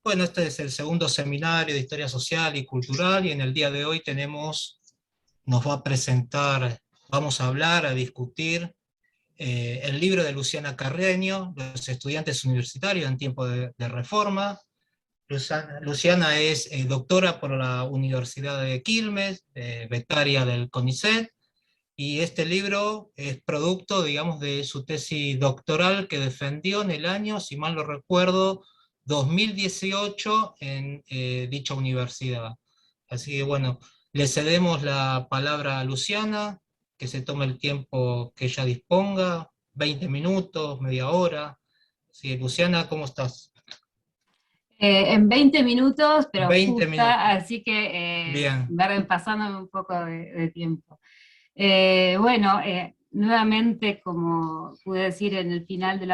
Bueno, este es el segundo seminario de Historia Social y Cultural y en el día de hoy nos va a presentar, vamos a hablar, a discutir el libro de Luciana Carreño, Los estudiantes universitarios en tiempo de reforma. Luciana es doctora por la Universidad de Quilmes, becaria del CONICET, y este libro es producto, digamos, de su tesis doctoral que defendió en el año, si mal no recuerdo, 2018 en dicha universidad. Así que bueno, le cedemos la palabra a Luciana, que se tome el tiempo que ella disponga, 20 minutos, media hora. Sí, Luciana, ¿cómo estás? En 20 minutos, pero 20 justa, minutos. así que Bien. pasándome un poco de tiempo. Nuevamente, como pude decir en el final de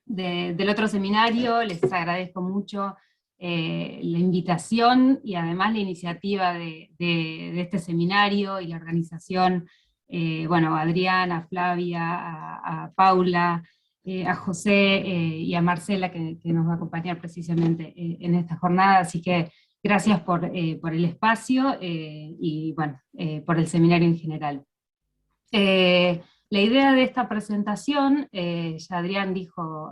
del otro seminario, les agradezco mucho la invitación y además la iniciativa de este seminario y la organización, a Adriana, a Flavia, a Paula, a José y a Marcela que nos va a acompañar precisamente en esta jornada, así que gracias por el espacio por el seminario en general. La idea de esta presentación, ya Adrián dijo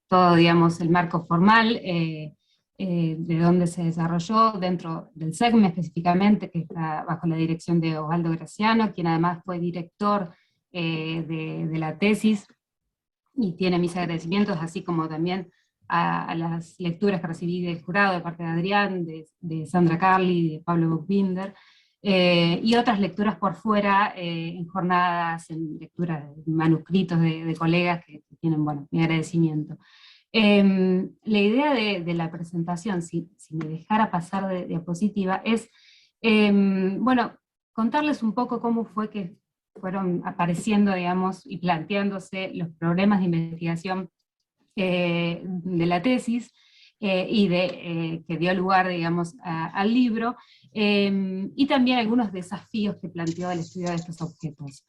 todo, digamos, el marco formal, de dónde se desarrolló dentro del SEGME específicamente, que está bajo la dirección de Osvaldo Graciano, quien además fue director de la tesis, y tiene mis agradecimientos, así como también a las lecturas que recibí del jurado de parte de Adrián, de Sandra Carli, de Pablo Buchbinder, y otras lecturas por fuera, en jornadas, en lecturas de manuscritos de colegas que tienen, bueno, mi agradecimiento. La idea de la presentación, si me dejara pasar de diapositiva, es, contarles un poco cómo fue que fueron apareciendo, digamos, y planteándose los problemas de investigación de la tesis, que dio lugar, digamos, al libro, y también algunos desafíos que planteó el estudio de estos objetos.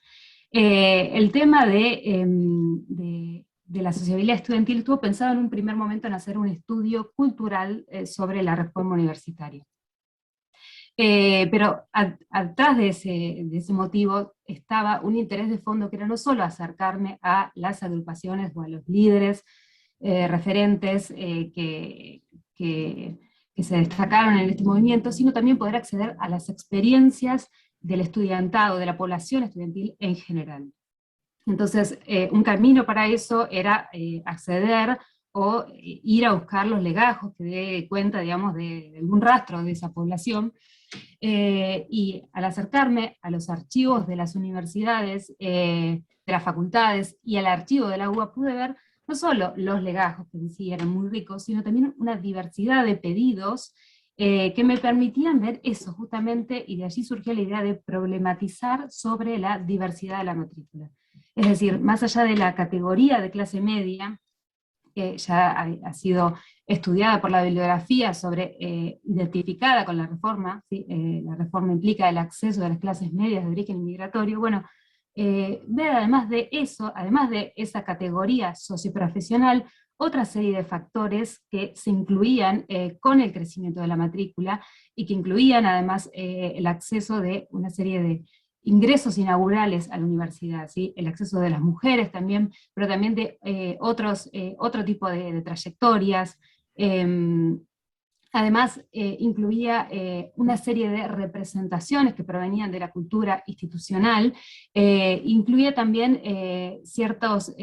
El tema de la sociabilidad estudiantil estuvo pensado en un primer momento en hacer un estudio cultural sobre la reforma universitaria. Pero atrás de ese motivo estaba un interés de fondo que era no solo acercarme a las agrupaciones o a los líderes referentes que, que se destacaron en este movimiento, sino también poder acceder a las experiencias del estudiantado, de la población estudiantil en general. Entonces, un camino para eso era acceder o ir a buscar los legajos que dé cuenta, digamos, de algún rastro de esa población, y al acercarme a los archivos de las universidades, de las facultades y al archivo de la UBA, pude ver no solo los legajos, que en sí eran muy ricos, sino también una diversidad de pedidos que me permitían ver eso justamente, y de allí surgió la idea de problematizar sobre la diversidad de la matrícula. Es decir, más allá de la categoría de clase media, que ya ha sido estudiada por la bibliografía identificada con la reforma, ¿sí? La reforma implica el acceso de las clases medias de origen inmigratorio, bueno, ver además de eso, además de esa categoría socioprofesional, otra serie de factores que se incluían con el crecimiento de la matrícula, y que incluían además el acceso de una serie de ingresos inaugurales a la universidad, ¿sí? El acceso de las mujeres también, pero también de otro tipo de trayectorias. Además, incluía una serie de representaciones que provenían de la cultura institucional, incluía también ciertos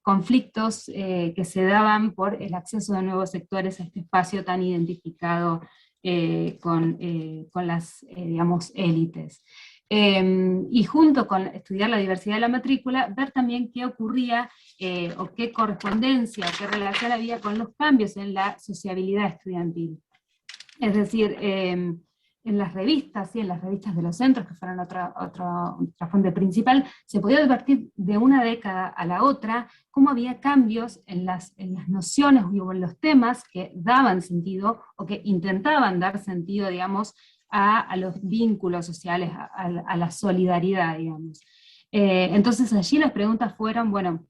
conflictos que se daban por el acceso de nuevos sectores a este espacio tan identificado con las, digamos, élites. Y junto con estudiar la diversidad de la matrícula, ver también qué ocurría o qué correspondencia o qué relación había con los cambios en la sociabilidad estudiantil. Es decir, en las revistas, ¿sí? En las revistas de los centros, que fueron otra fuente principal, se podía advertir de una década a la otra cómo había cambios en las nociones o en los temas que daban sentido o que intentaban dar sentido, digamos, a los vínculos sociales, a la solidaridad, digamos. Entonces allí las preguntas fueron, bueno,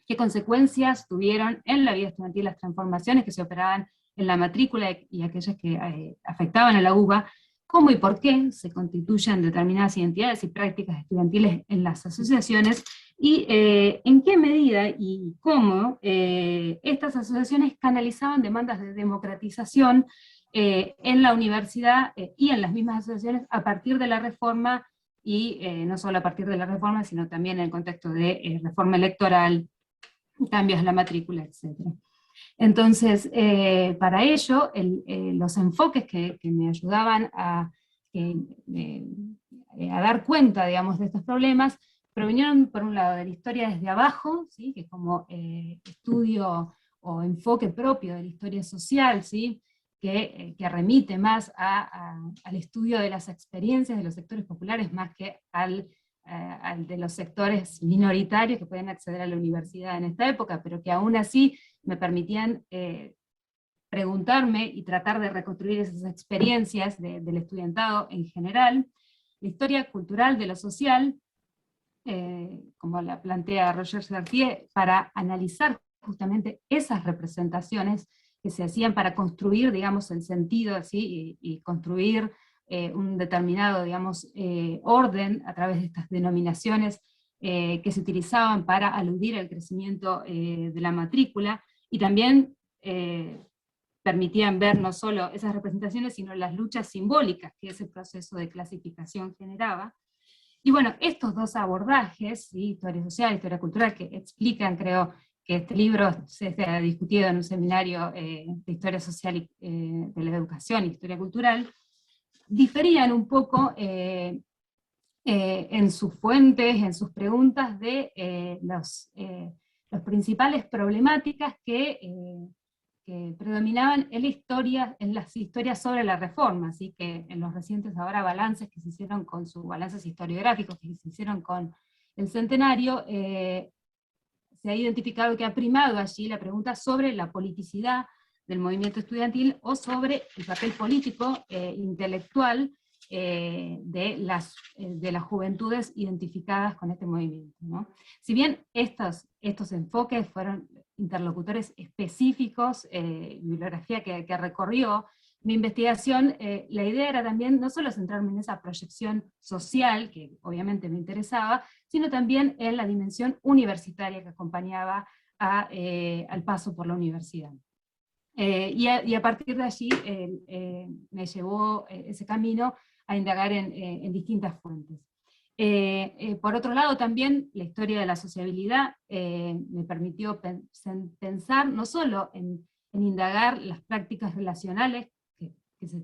qué consecuencias tuvieron en la vida estudiantil las transformaciones que se operaban en la matrícula y aquellas que afectaban a la UBA, cómo y por qué se constituyen determinadas identidades y prácticas estudiantiles en las asociaciones, y en qué medida y cómo estas asociaciones canalizaban demandas de democratización en la universidad y en las mismas asociaciones a partir de la reforma, y no solo a partir de la reforma, sino también en el contexto de reforma electoral, cambios en la matrícula, etc. Entonces, para ello, los enfoques que me ayudaban a dar cuenta, digamos, de estos problemas, provinieron, por un lado, de la historia desde abajo, ¿sí?, que es como estudio o enfoque propio de la historia social, ¿sí?, que remite más al estudio de las experiencias de los sectores populares, más que al de los sectores minoritarios que pueden acceder a la universidad en esta época, pero que aún así me permitían preguntarme y tratar de reconstruir esas experiencias del estudiantado en general. La historia cultural de lo social, como la plantea Roger Chartier, para analizar justamente esas representaciones que se hacían para construir, digamos, el sentido, ¿sí?, y construir un determinado, digamos, orden a través de estas denominaciones que se utilizaban para aludir al crecimiento de la matrícula, y también permitían ver no solo esas representaciones, sino las luchas simbólicas que ese proceso de clasificación generaba. Y bueno, estos dos abordajes, ¿sí?, historia social, historia cultural, que explican, creo, que este libro se ha discutido en un seminario de historia social de la educación y historia cultural, diferían un poco en sus fuentes, en sus preguntas, de las principales problemáticas que predominaban en las historias sobre la reforma, así que en los recientes ahora balances que se hicieron balances historiográficos que se hicieron con el centenario, se ha identificado que ha primado allí la pregunta sobre la politicidad del movimiento estudiantil, o sobre el papel político intelectual de las juventudes identificadas con este movimiento, ¿no? Si bien estos enfoques fueron interlocutores específicos, bibliografía que recorrió mi investigación, la idea era también no solo centrarme en esa proyección social, que obviamente me interesaba, sino también en la dimensión universitaria que acompañaba al paso por la universidad. Y a partir de allí me llevó ese camino a indagar en distintas fuentes. Por otro lado, también la historia de la sociabilidad me permitió pensar no solo en indagar las prácticas relacionales que se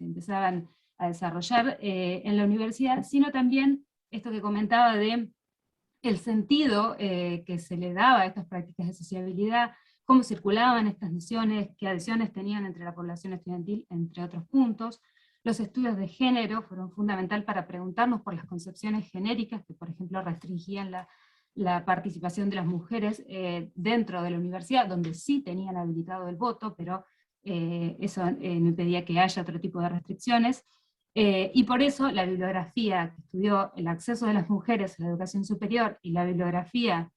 empezaban a desarrollar en la universidad, sino también esto que comentaba de el sentido que se le daba a estas prácticas de sociabilidad, cómo circulaban estas nociones, qué adhesiones tenían entre la población estudiantil, entre otros puntos. Los estudios de género fueron fundamentales para preguntarnos por las concepciones genéricas que, por ejemplo, restringían la participación de las mujeres dentro de la universidad, donde sí tenían habilitado el voto, pero eso no impedía que haya otro tipo de restricciones. Y por eso la bibliografía que estudió el acceso de las mujeres a la educación superior, y la bibliografía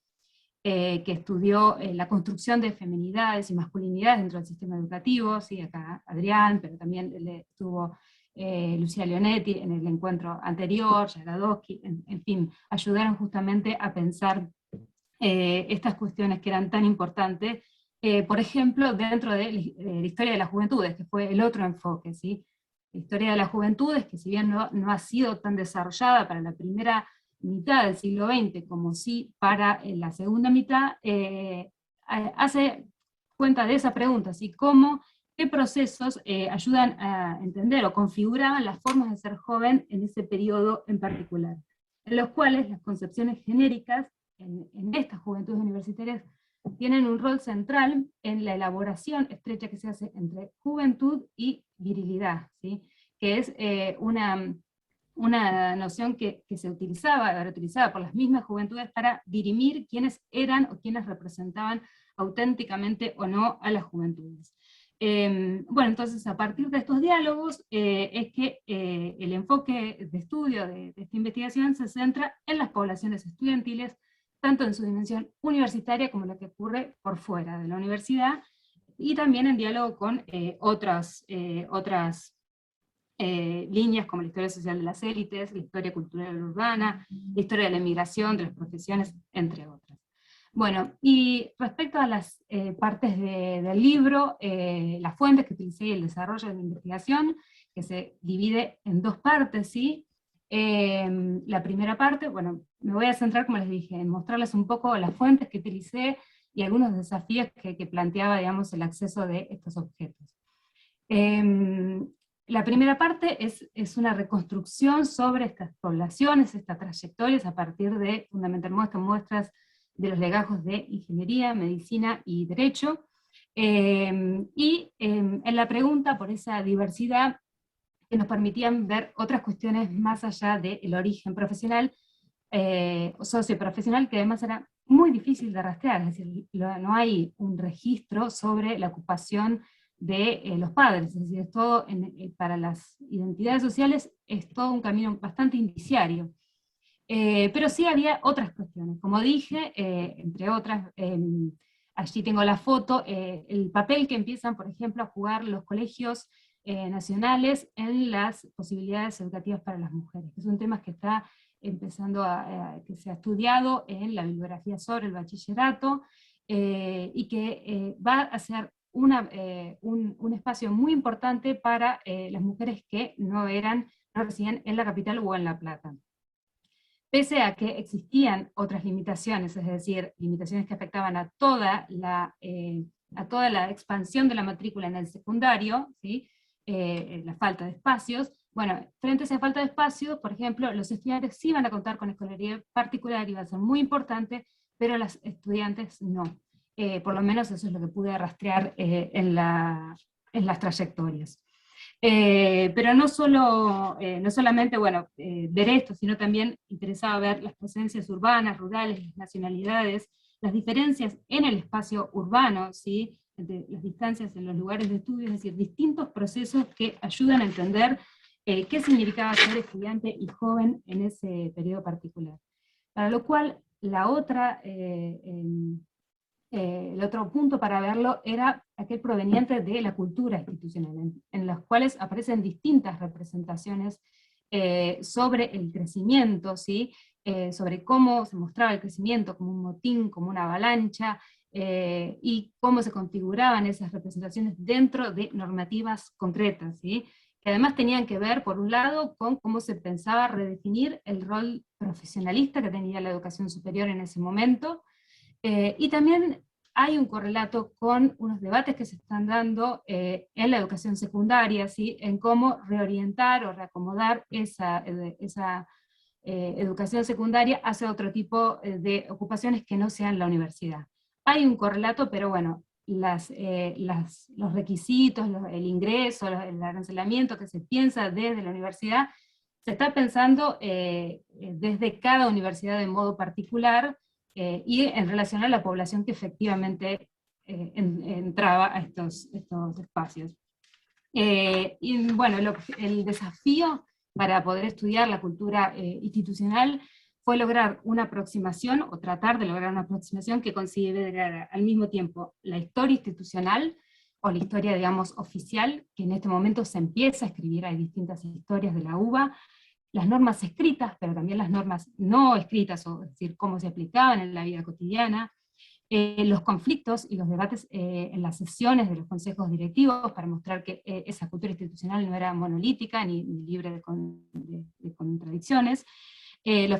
que estudió la construcción de feminidades y masculinidades dentro del sistema educativo, ¿sí?, acá Adrián, pero también estuvo Lucía Leonetti en el encuentro anterior, Jagadowski, en fin, ayudaron justamente a pensar estas cuestiones que eran tan importantes, por ejemplo, dentro de la historia de las juventudes, que fue el otro enfoque, ¿sí? La historia de las juventudes, que si bien no ha sido tan desarrollada para la primera mitad del siglo XX como sí para la segunda mitad, hace cuenta de esa pregunta, ¿sí?, qué procesos ayudan a entender o configuraban las formas de ser joven en ese periodo en particular, en los cuales las concepciones genéricas en estas juventudes universitarias tienen un rol central en la elaboración estrecha que se hace entre juventud y virilidad, ¿sí?, que es una noción que se era utilizada por las mismas juventudes para dirimir quiénes eran o quiénes representaban auténticamente o no a las juventudes. Bueno, entonces a partir de estos diálogos es que el enfoque de estudio de esta investigación se centra en las poblaciones estudiantiles tanto en su dimensión universitaria como lo que ocurre por fuera de la universidad, y también en diálogo con otras líneas como la historia social de las élites, la historia cultural urbana, la historia de la inmigración, de las profesiones, entre otras. Bueno, y respecto a las partes del libro, las fuentes que utilicé y el desarrollo de mi investigación, que se divide en dos partes, ¿sí? La primera parte, bueno, me voy a centrar, como les dije, en mostrarles un poco las fuentes que utilicé y algunos desafíos que planteaba, digamos, el acceso de estos objetos. La primera parte es una reconstrucción sobre estas poblaciones, estas trayectorias, a partir de fundamentalmente muestras de los legajos de ingeniería, medicina y derecho. En la pregunta por esa diversidad que nos permitían ver otras cuestiones más allá del origen profesional, o socioprofesional, que además era muy difícil de rastrear, es decir, no hay un registro sobre la ocupación de los padres, es decir, es todo para las identidades sociales es todo un camino bastante indiciario. Pero sí había otras cuestiones, como dije, entre otras, allí tengo la foto, el papel que empiezan, por ejemplo, a jugar los colegios nacionales en las posibilidades educativas para las mujeres, que es un tema que está empezando que se ha estudiado en la bibliografía sobre el bachillerato, y que va a ser un espacio muy importante para las mujeres que no residían en la capital o en La Plata. Pese a que existían otras limitaciones, es decir, limitaciones que afectaban a toda la expansión de la matrícula en el secundario, ¿sí? La falta de espacios. Bueno, frente a esa falta de espacio, por ejemplo, los estudiantes sí iban a contar con escolaridad particular, iba a ser muy importante, pero las estudiantes no. Por lo menos eso es lo que pude rastrear en las trayectorias. Pero no solamente, bueno, ver esto, sino también interesaba ver las presencias urbanas, rurales, las nacionalidades, las diferencias en el espacio urbano, ¿sí? Las distancias en los lugares de estudio, es decir, distintos procesos que ayudan a entender qué significaba ser estudiante y joven en ese periodo particular. Para lo cual, el otro punto para verlo era aquel proveniente de la cultura institucional, en las cuales aparecen distintas representaciones sobre el crecimiento, ¿sí? Sobre cómo se mostraba el crecimiento como un motín, como una avalancha, y cómo se configuraban esas representaciones dentro de normativas concretas, ¿sí? Que además tenían que ver, por un lado, con cómo se pensaba redefinir el rol profesionalista que tenía la educación superior en ese momento, y también hay un correlato con unos debates que se están dando en la educación secundaria, ¿sí? En cómo reorientar o reacomodar esa educación secundaria hacia otro tipo de ocupaciones que no sean la universidad. Hay un correlato, pero bueno, los requisitos, el ingreso, el arancelamiento que se piensa desde la universidad, se está pensando desde cada universidad de modo particular, y en relación a la población que efectivamente entraba a estos espacios. Y bueno, el desafío para poder estudiar la cultura institucional fue lograr una aproximación, o tratar de lograr una aproximación que considerara al mismo tiempo la historia institucional, o la historia, digamos, oficial, que en este momento se empieza a escribir, hay distintas historias de la UBA, las normas escritas, pero también las normas no escritas, o es decir, cómo se aplicaban en la vida cotidiana, los conflictos y los debates en las sesiones de los consejos directivos, para mostrar que esa cultura institucional no era monolítica ni libre de contradicciones, los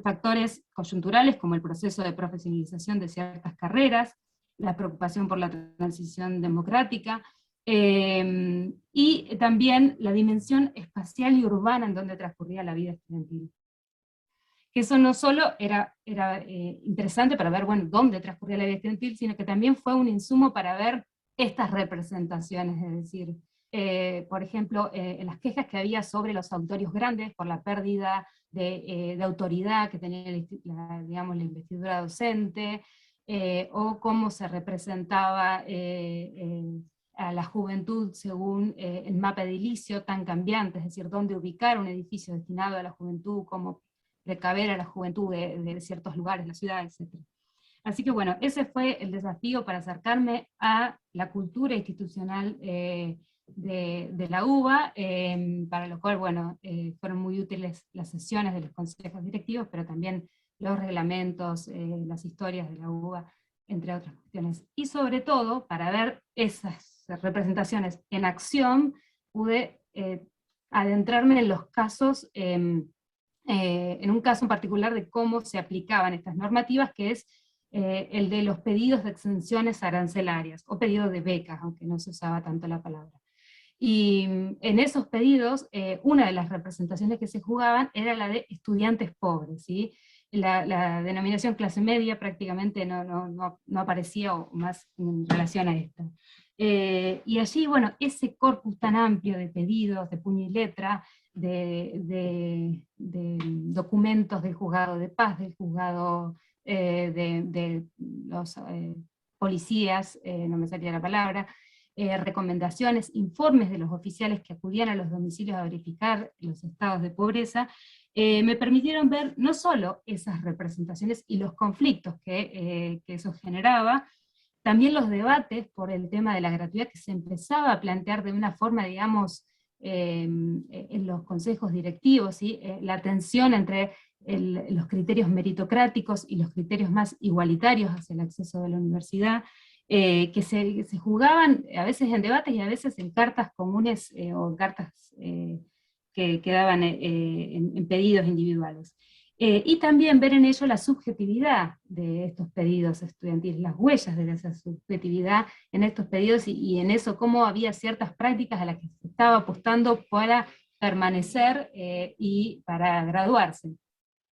factores coyunturales, como el proceso de profesionalización de ciertas carreras, la preocupación por la transición democrática, y también la dimensión espacial y urbana en donde transcurría la vida estudiantil. Que eso no solo era interesante para ver, bueno, dónde transcurría la vida estudiantil, sino que también fue un insumo para ver estas representaciones, es decir, por ejemplo, en las quejas que había sobre los auditorios grandes por la pérdida de autoridad que tenía digamos, la investidura docente, o cómo se representaba a la juventud según el mapa edilicio tan cambiante, es decir, dónde ubicar un edificio destinado a la juventud, cómo precaver a la juventud de ciertos lugares, la ciudad, etc. Así que bueno, ese fue el desafío para acercarme a la cultura institucional de la UBA, para lo cual, bueno, fueron muy útiles las sesiones de los consejos directivos, pero también los reglamentos, las historias de la UBA, entre otras cuestiones. Y sobre todo, para ver esas representaciones en acción, pude adentrarme en los casos, en un caso en particular de cómo se aplicaban estas normativas, que es el de los pedidos de exenciones arancelarias, o pedidos de becas, aunque no se usaba tanto la palabra. Y en esos pedidos, una de las representaciones que se jugaban era la de estudiantes pobres, ¿sí? La denominación clase media prácticamente no aparecía, o más en relación a esta. Y allí, bueno, ese corpus tan amplio de pedidos, de puño y letra, de documentos del juzgado de paz, del juzgado de los policías, no me salía la palabra, recomendaciones, informes de los oficiales que acudían a los domicilios a verificar los estados de pobreza, me permitieron ver no solo esas representaciones y los conflictos que eso generaba, también los debates por el tema de la gratuidad que se empezaba a plantear de una forma, digamos, en los consejos directivos, ¿sí? La tensión entre los criterios meritocráticos y los criterios más igualitarios hacia el acceso a la universidad, que se jugaban a veces en debates y a veces en cartas comunes o en cartas que quedaban en pedidos individuales. Y también ver en ello la subjetividad de estos pedidos estudiantiles, las huellas de esa subjetividad en estos pedidos, y en eso cómo había ciertas prácticas a las que se estaba apostando para permanecer y para graduarse.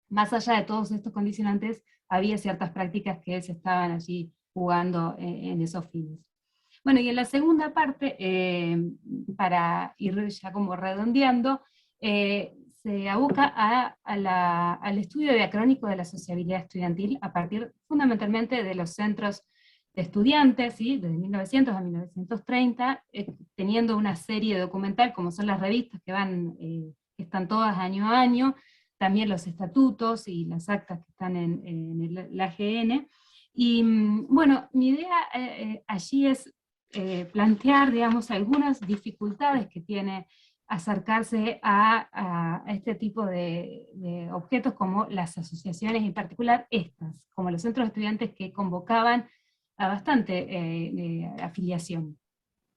Más allá de todos estos condicionantes, había ciertas prácticas que se estaban allí jugando en esos fines. Bueno, y en la segunda parte, para ir ya como redondeando, se aboca al estudio diacrónico de la sociabilidad estudiantil a partir fundamentalmente de los centros de estudiantes, ¿sí? Desde 1900 a 1930, teniendo una serie documental, como son las revistas que están todas año a año, también los estatutos y las actas que están en el AGN. Y bueno, mi idea allí es plantear, digamos, algunas dificultades que tiene acercarse a este tipo de objetos, como las asociaciones, en particular estas, como los centros de estudiantes que convocaban a bastante afiliación.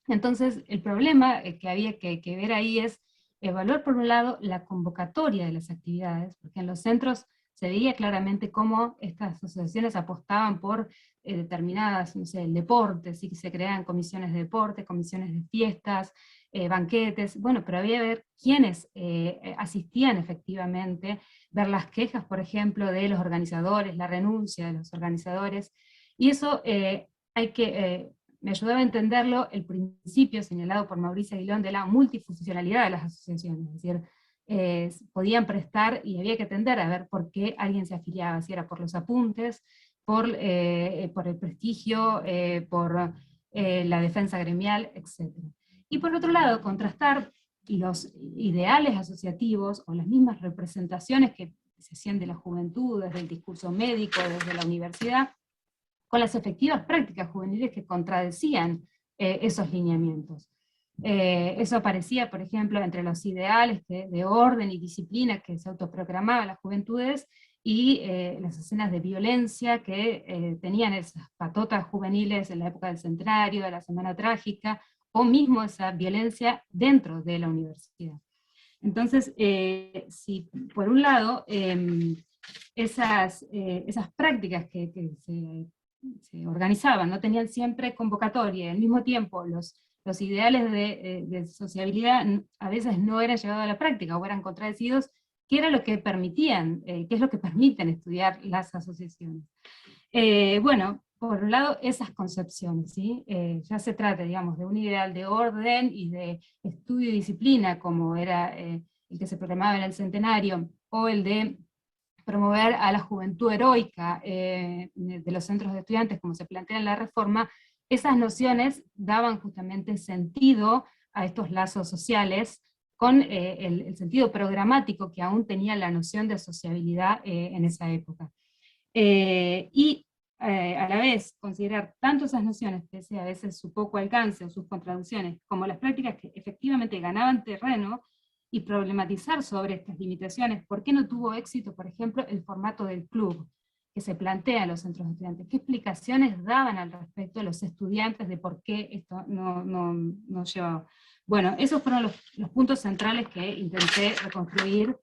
Entonces, el problema que había que ver ahí es evaluar, por un lado, la convocatoria de las actividades, porque en los centros se veía claramente cómo estas asociaciones apostaban por determinadas, no sé, el deporte, sí que se creaban comisiones de deporte, comisiones de fiestas, banquetes, bueno, pero había que ver quiénes asistían efectivamente, ver las quejas, por ejemplo, de los organizadores, la renuncia de los organizadores, y eso me ayudaba a entenderlo el principio señalado por Mauricio Aguilón de la multifuncionalidad de las asociaciones, es decir, podían prestar y había que atender a ver por qué alguien se afiliaba, si era por los apuntes, por el prestigio, por la defensa gremial, etc. Y por otro lado, contrastar los ideales asociativos o las mismas representaciones que se hacían de la juventud, desde el discurso médico, desde la universidad, con las efectivas prácticas juveniles que contradecían esos lineamientos. Eso aparecía, por ejemplo, entre los ideales de orden y disciplina que se autoproclamaban las juventudes, y las escenas de violencia que tenían esas patotas juveniles en la época del centenario, de la Semana Trágica, o mismo esa violencia dentro de la universidad. Entonces, si por un lado esas prácticas que se organizaban, no tenían siempre convocatoria, y al mismo tiempo los ideales de sociabilidad a veces no eran llevados a la práctica, o eran contradecidos, ¿qué era lo que permitían, qué es lo que permiten estudiar las asociaciones? Bueno, por un lado, esas concepciones, ¿sí? Ya se trata, digamos, de un ideal de orden y de estudio y disciplina, como era el que se proclamaba en el centenario, o el de promover a la juventud heroica de los centros de estudiantes, como se plantea en la reforma. Esas nociones daban justamente sentido a estos lazos sociales con el sentido programático que aún tenía la noción de sociabilidad en esa época. Y a la vez considerar tanto esas nociones, pese a veces su poco alcance o sus contradicciones, como las prácticas que efectivamente ganaban terreno, y problematizar sobre estas limitaciones. ¿Por qué no tuvo éxito, por ejemplo, el formato del club que se plantea en los centros de estudiantes? ¿Qué explicaciones daban al respecto a los estudiantes de por qué esto no llevaba? Bueno, esos fueron los puntos centrales que intenté reconstruir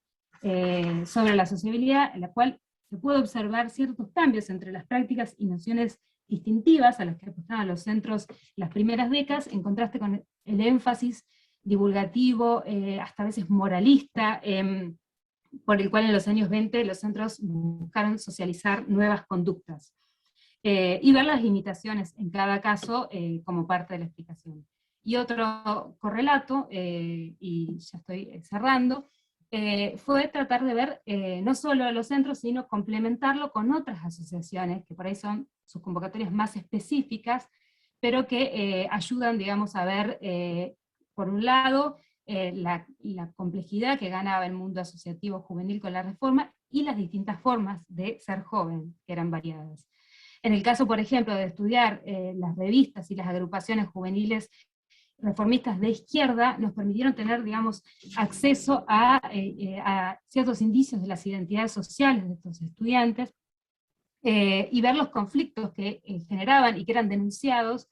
sobre la sociabilidad, en la cual se puede observar ciertos cambios entre las prácticas y nociones distintivas a las que apostaban los centros las primeras décadas, en contraste con el énfasis divulgativo, hasta a veces moralista, por el cual en los años 20 los centros buscaron socializar nuevas conductas, y ver las limitaciones en cada caso como parte de la explicación. Y otro correlato, y ya estoy cerrando, fue tratar de ver no solo los centros, sino complementarlo con otras asociaciones, que por ahí son sus convocatorias más específicas, pero que ayudan, digamos, a ver, por un lado, la complejidad que ganaba el mundo asociativo juvenil con la reforma, y las distintas formas de ser joven, que eran variadas. En el caso, por ejemplo, de estudiar las revistas y las agrupaciones juveniles reformistas de izquierda, nos permitieron tener, digamos, acceso a ciertos indicios de las identidades sociales de estos estudiantes, y ver los conflictos que generaban y que eran denunciados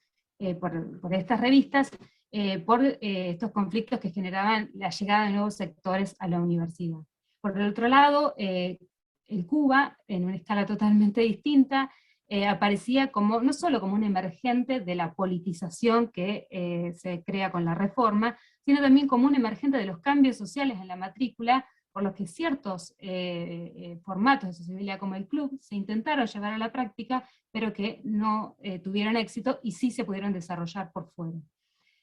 por estas revistas, por estos conflictos que generaban la llegada de nuevos sectores a la universidad. Por el otro lado, el Cuba, en una escala totalmente distinta, aparecía como, no solo como un emergente de la politización que se crea con la reforma, sino también como un emergente de los cambios sociales en la matrícula, por los que ciertos formatos de sociabilidad como el club se intentaron llevar a la práctica, pero que no tuvieron éxito y sí se pudieron desarrollar por fuera.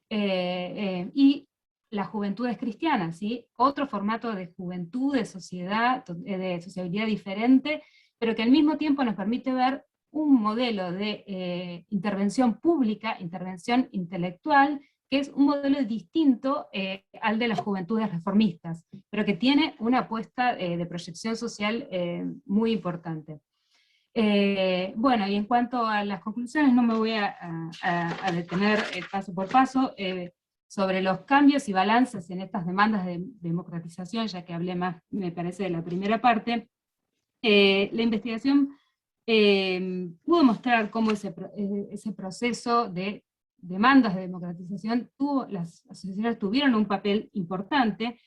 Y las juventudes cristianas, ¿sí? Otro formato de juventud, de sociedad, de sociabilidad diferente, pero que al mismo tiempo nos permite ver un modelo de intervención pública, intervención intelectual, que es un modelo distinto al de las juventudes reformistas, pero que tiene una apuesta de proyección social muy importante. Bueno, y en cuanto a las conclusiones, no me voy a detener paso por paso sobre los cambios y balances en estas demandas de democratización, ya que hablé más, me parece, de la primera parte. La investigación pudo mostrar cómo ese proceso de demandas de democratización las asociaciones tuvieron un papel importante,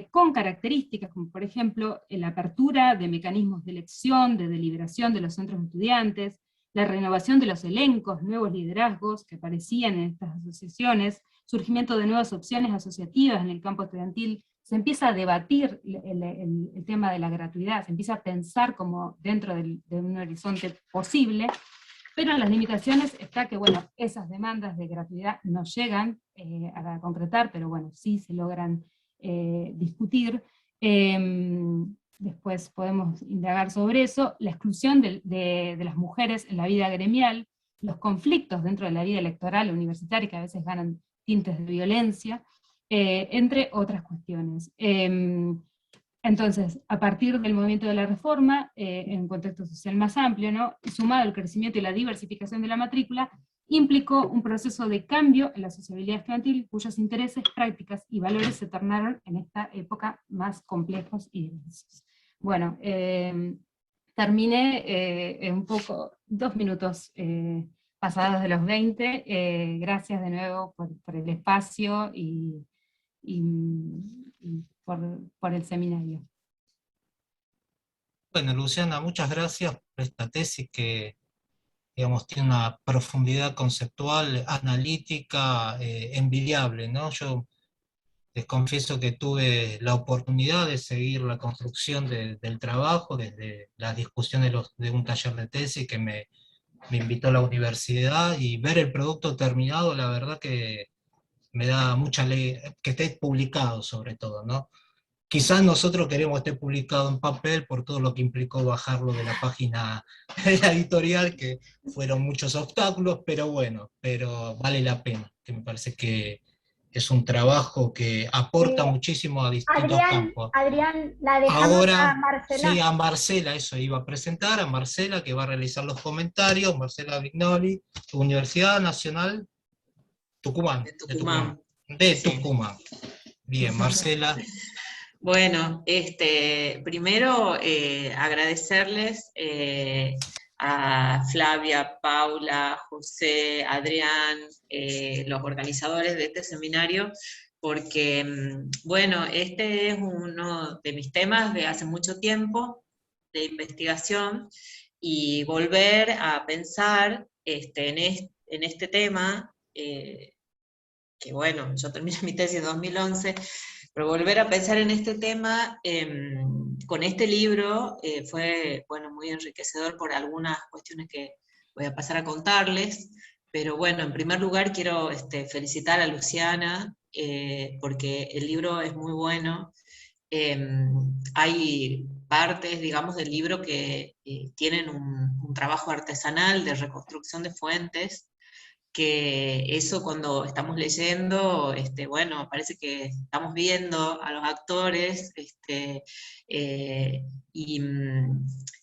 con características como por ejemplo la apertura de mecanismos de elección, de deliberación de los centros de estudiantes, la renovación de los elencos, nuevos liderazgos que aparecían en estas asociaciones, surgimiento de nuevas opciones asociativas en el campo estudiantil. Se empieza a debatir el tema de la gratuidad, se empieza a pensar como dentro de un horizonte posible, pero las limitaciones está que, bueno, esas demandas de gratuidad no llegan a concretar, pero bueno, sí se logran discutir. Después podemos indagar sobre eso, la exclusión de las mujeres en la vida gremial, los conflictos dentro de la vida electoral universitaria, que a veces ganan tintes de violencia, entre otras cuestiones. Entonces, a partir del movimiento de la reforma, en un contexto social más amplio, ¿no?, sumado al crecimiento y la diversificación de la matrícula, implicó un proceso de cambio en la sociabilidad estudiantil, cuyos intereses, prácticas y valores se tornaron en esta época más complejos y diversos. Bueno, terminé un poco, 2 minutos pasados de los 20, gracias de nuevo por el espacio y por el seminario. Bueno, Luciana, muchas gracias por esta tesis que, digamos, tiene una profundidad conceptual, analítica, envidiable, ¿no? Yo les confieso que tuve la oportunidad de seguir la construcción del trabajo desde las discusiones de un taller de tesis que me invitó a la universidad, y ver el producto terminado, la verdad que me da mucha alegría, que esté publicado sobre todo, ¿no? Quizás nosotros queremos que esté publicado en papel por todo lo que implicó bajarlo de la página de la editorial, que fueron muchos obstáculos, pero bueno, pero vale la pena, que me parece que Es un trabajo que aporta Eh, muchísimo a distintos Adrián, campos. Adrián, la dejamos a Ahora, sí, Marcela. a Marcela, eso iba a presentar, a Marcela que va a realizar los comentarios, Marcela Vignoli, Universidad Nacional Tucumán, De de Tucumán, Tucumán. de Sí. Tucumán. Bien, Marcela. Bueno, primero agradecerles a Flavia, Paula, José, Adrián, los organizadores de este seminario, porque, bueno, este es uno de mis temas de hace mucho tiempo, de investigación, y volver a pensar en este tema, que bueno, yo terminé mi tesis en 2011, pero volver a pensar en este tema con este libro fue, bueno, muy enriquecedor por algunas cuestiones que voy a pasar a contarles, pero bueno, en primer lugar quiero felicitar a Luciana, porque el libro es muy bueno. Hay partes, digamos, del libro que tienen un trabajo artesanal de reconstrucción de fuentes, que eso cuando estamos leyendo, bueno, parece que estamos viendo a los actores, y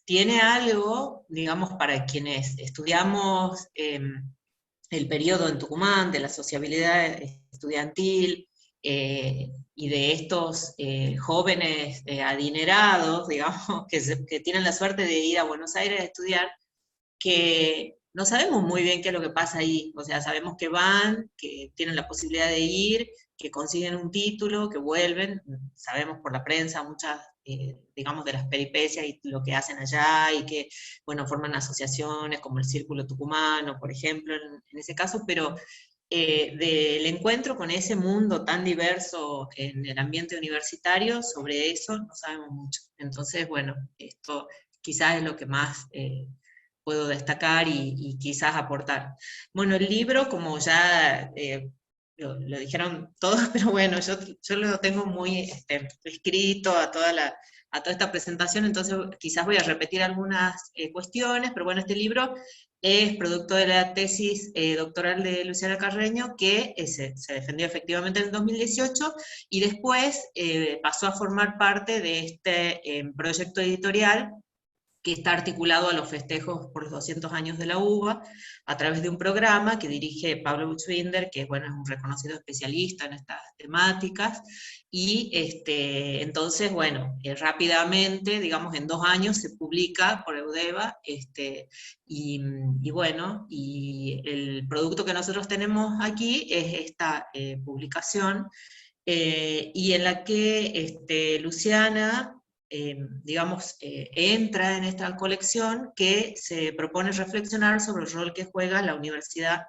tiene algo, digamos, para quienes estudiamos el periodo en Tucumán, de la sociabilidad estudiantil, y de estos jóvenes adinerados, digamos, que tienen la suerte de ir a Buenos Aires a estudiar, que no sabemos muy bien qué es lo que pasa ahí. O sea, sabemos que van, que tienen la posibilidad de ir, que consiguen un título, que vuelven. Sabemos por la prensa muchas, digamos, de las peripecias y lo que hacen allá, y que, bueno, forman asociaciones como el Círculo Tucumano, por ejemplo, en ese caso, pero del encuentro con ese mundo tan diverso en el ambiente universitario, sobre eso no sabemos mucho. Entonces, bueno, esto quizás es lo que más puedo destacar y quizás aportar. Bueno, el libro, como ya lo dijeron todos, pero bueno, yo lo tengo muy escrito a toda esta presentación, entonces quizás voy a repetir algunas cuestiones, pero bueno, este libro es producto de la tesis doctoral de Luciana Carreño, que se defendió efectivamente en el 2018, y después pasó a formar parte de este proyecto editorial que está articulado a los festejos por los 200 años de la UBA, a través de un programa que dirige Pablo Buchbinder, que bueno, es un reconocido especialista en estas temáticas, y entonces, bueno, rápidamente, digamos, en 2 años se publica por Eudeva, y bueno, y el producto que nosotros tenemos aquí es esta publicación, y en la que Luciana, digamos, entra en esta colección que se propone reflexionar sobre el rol que juega la universidad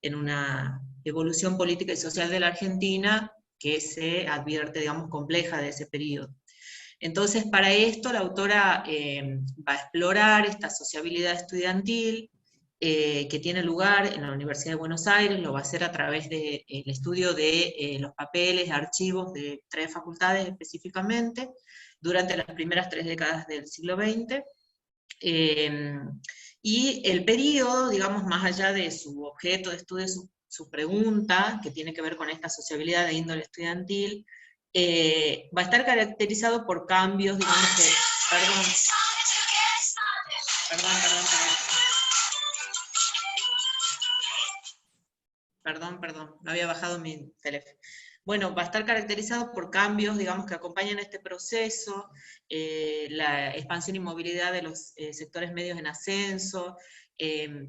en una evolución política y social de la Argentina que se advierte, digamos, compleja de ese periodo. Entonces, para esto la autora va a explorar esta sociabilidad estudiantil que tiene lugar en la Universidad de Buenos Aires, lo va a hacer a través del estudio de los papeles, archivos de 3 facultades específicamente, durante las primeras 3 décadas del siglo XX. Y el periodo, digamos, más allá de su objeto de estudio, su pregunta, que tiene que ver con esta sociabilidad de índole estudiantil, va a estar caracterizado por cambios, digamos que... Perdón, no había bajado mi teléfono. Bueno, va a estar caracterizado por cambios, digamos, que acompañan este proceso, la expansión y movilidad de los sectores medios en ascenso,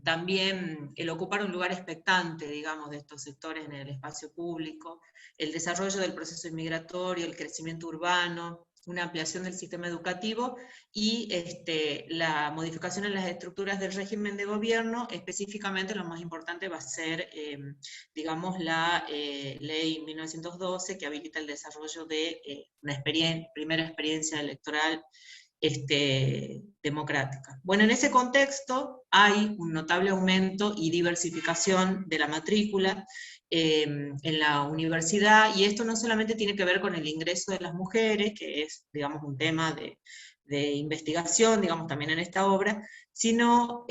también el ocupar un lugar expectante, digamos, de estos sectores en el espacio público, el desarrollo del proceso inmigratorio, el crecimiento urbano, una ampliación del sistema educativo y la modificación en las estructuras del régimen de gobierno. Específicamente lo más importante va a ser, digamos, la ley 1912 que habilita el desarrollo de una primera experiencia electoral democrática. Bueno, en ese contexto hay un notable aumento y diversificación de la matrícula en la universidad, y esto no solamente tiene que ver con el ingreso de las mujeres, que es, digamos, un tema de investigación, digamos, también en esta obra, sino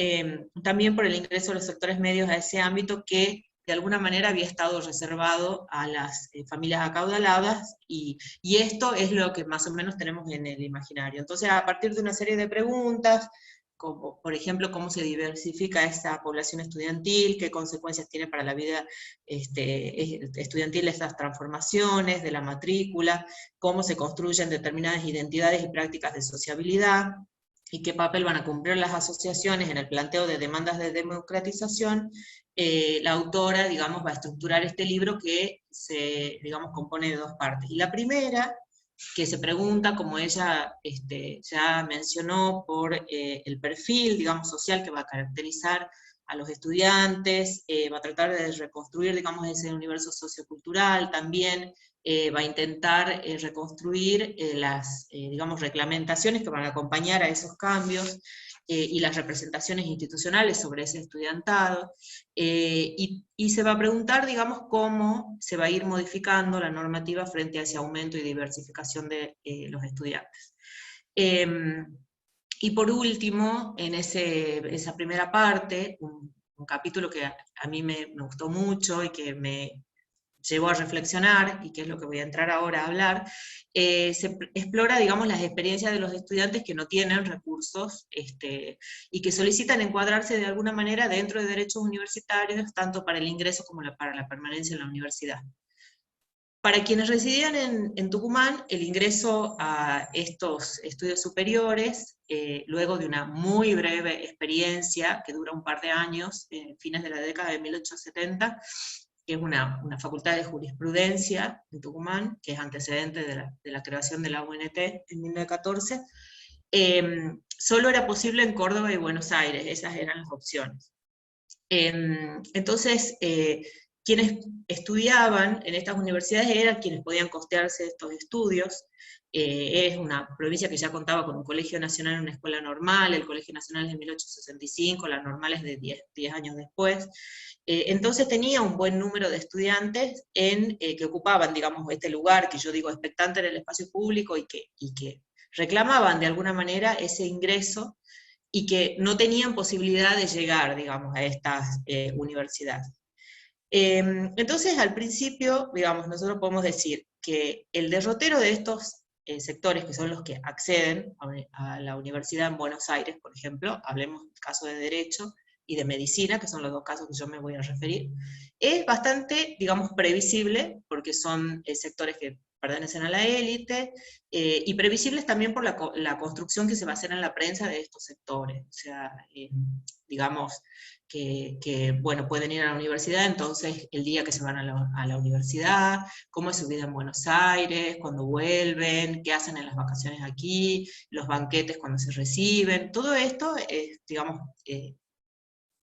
también por el ingreso de los sectores medios a ese ámbito que de alguna manera había estado reservado a las familias acaudaladas, y esto es lo que más o menos tenemos en el imaginario. Entonces, a partir de una serie de preguntas, como por ejemplo cómo se diversifica esa población estudiantil, qué consecuencias tiene para la vida estudiantil estas transformaciones de la matrícula, cómo se construyen determinadas identidades y prácticas de sociabilidad, y qué papel van a cumplir las asociaciones en el planteo de demandas de democratización, la autora, digamos, va a estructurar este libro que se, digamos, compone de dos partes. Y la primera, que se pregunta, como ella ya mencionó, por el perfil, digamos, social que va a caracterizar a los estudiantes, va a tratar de reconstruir, digamos, ese universo sociocultural, también va a intentar reconstruir las, digamos, reglamentaciones que van a acompañar a esos cambios, y las representaciones institucionales sobre ese estudiantado, y se va a preguntar, digamos, cómo se va a ir modificando la normativa frente a ese aumento y diversificación de los estudiantes. Y por último, en esa primera parte, un capítulo que a mí me gustó mucho y que me llevó a reflexionar, y que es lo que voy a entrar ahora a hablar, se explora, digamos, las experiencias de los estudiantes que no tienen recursos, y que solicitan encuadrarse de alguna manera dentro de derechos universitarios, tanto para el ingreso como para la permanencia en la universidad. Para quienes residían en Tucumán, el ingreso a estos estudios superiores, luego de una muy breve experiencia, que dura un par de años, fines de la década de 1870, que es una facultad de jurisprudencia en Tucumán, que es antecedente de la creación de la UNT en 1914, solo era posible en Córdoba y Buenos Aires, esas eran las opciones. Entonces, quienes estudiaban en estas universidades eran quienes podían costearse estos estudios. Es una provincia que ya contaba con un colegio nacional y una escuela normal, el colegio nacional es de 1865, la normal es de 10 años después. Entonces tenía un buen número de estudiantes que ocupaban, digamos, este lugar que yo digo expectante en el espacio público, y que reclamaban de alguna manera ese ingreso, y que no tenían posibilidad de llegar, digamos, a estas universidades. Entonces, al principio, digamos, nosotros podemos decir que el derrotero de estos sectores, que son los que acceden a la universidad en Buenos Aires, por ejemplo, hablemos del caso de Derecho y de Medicina, que son los dos casos que yo me voy a referir, es bastante, digamos, previsible, porque son sectores que pertenecen a la élite, y previsibles también por la construcción que se va a hacer en la prensa de estos sectores. O sea, digamos, que, bueno, pueden ir a la universidad, entonces el día que se van a la universidad, cómo es su vida en Buenos Aires, cuando vuelven, qué hacen en las vacaciones aquí, los banquetes cuando se reciben, todo esto es, digamos,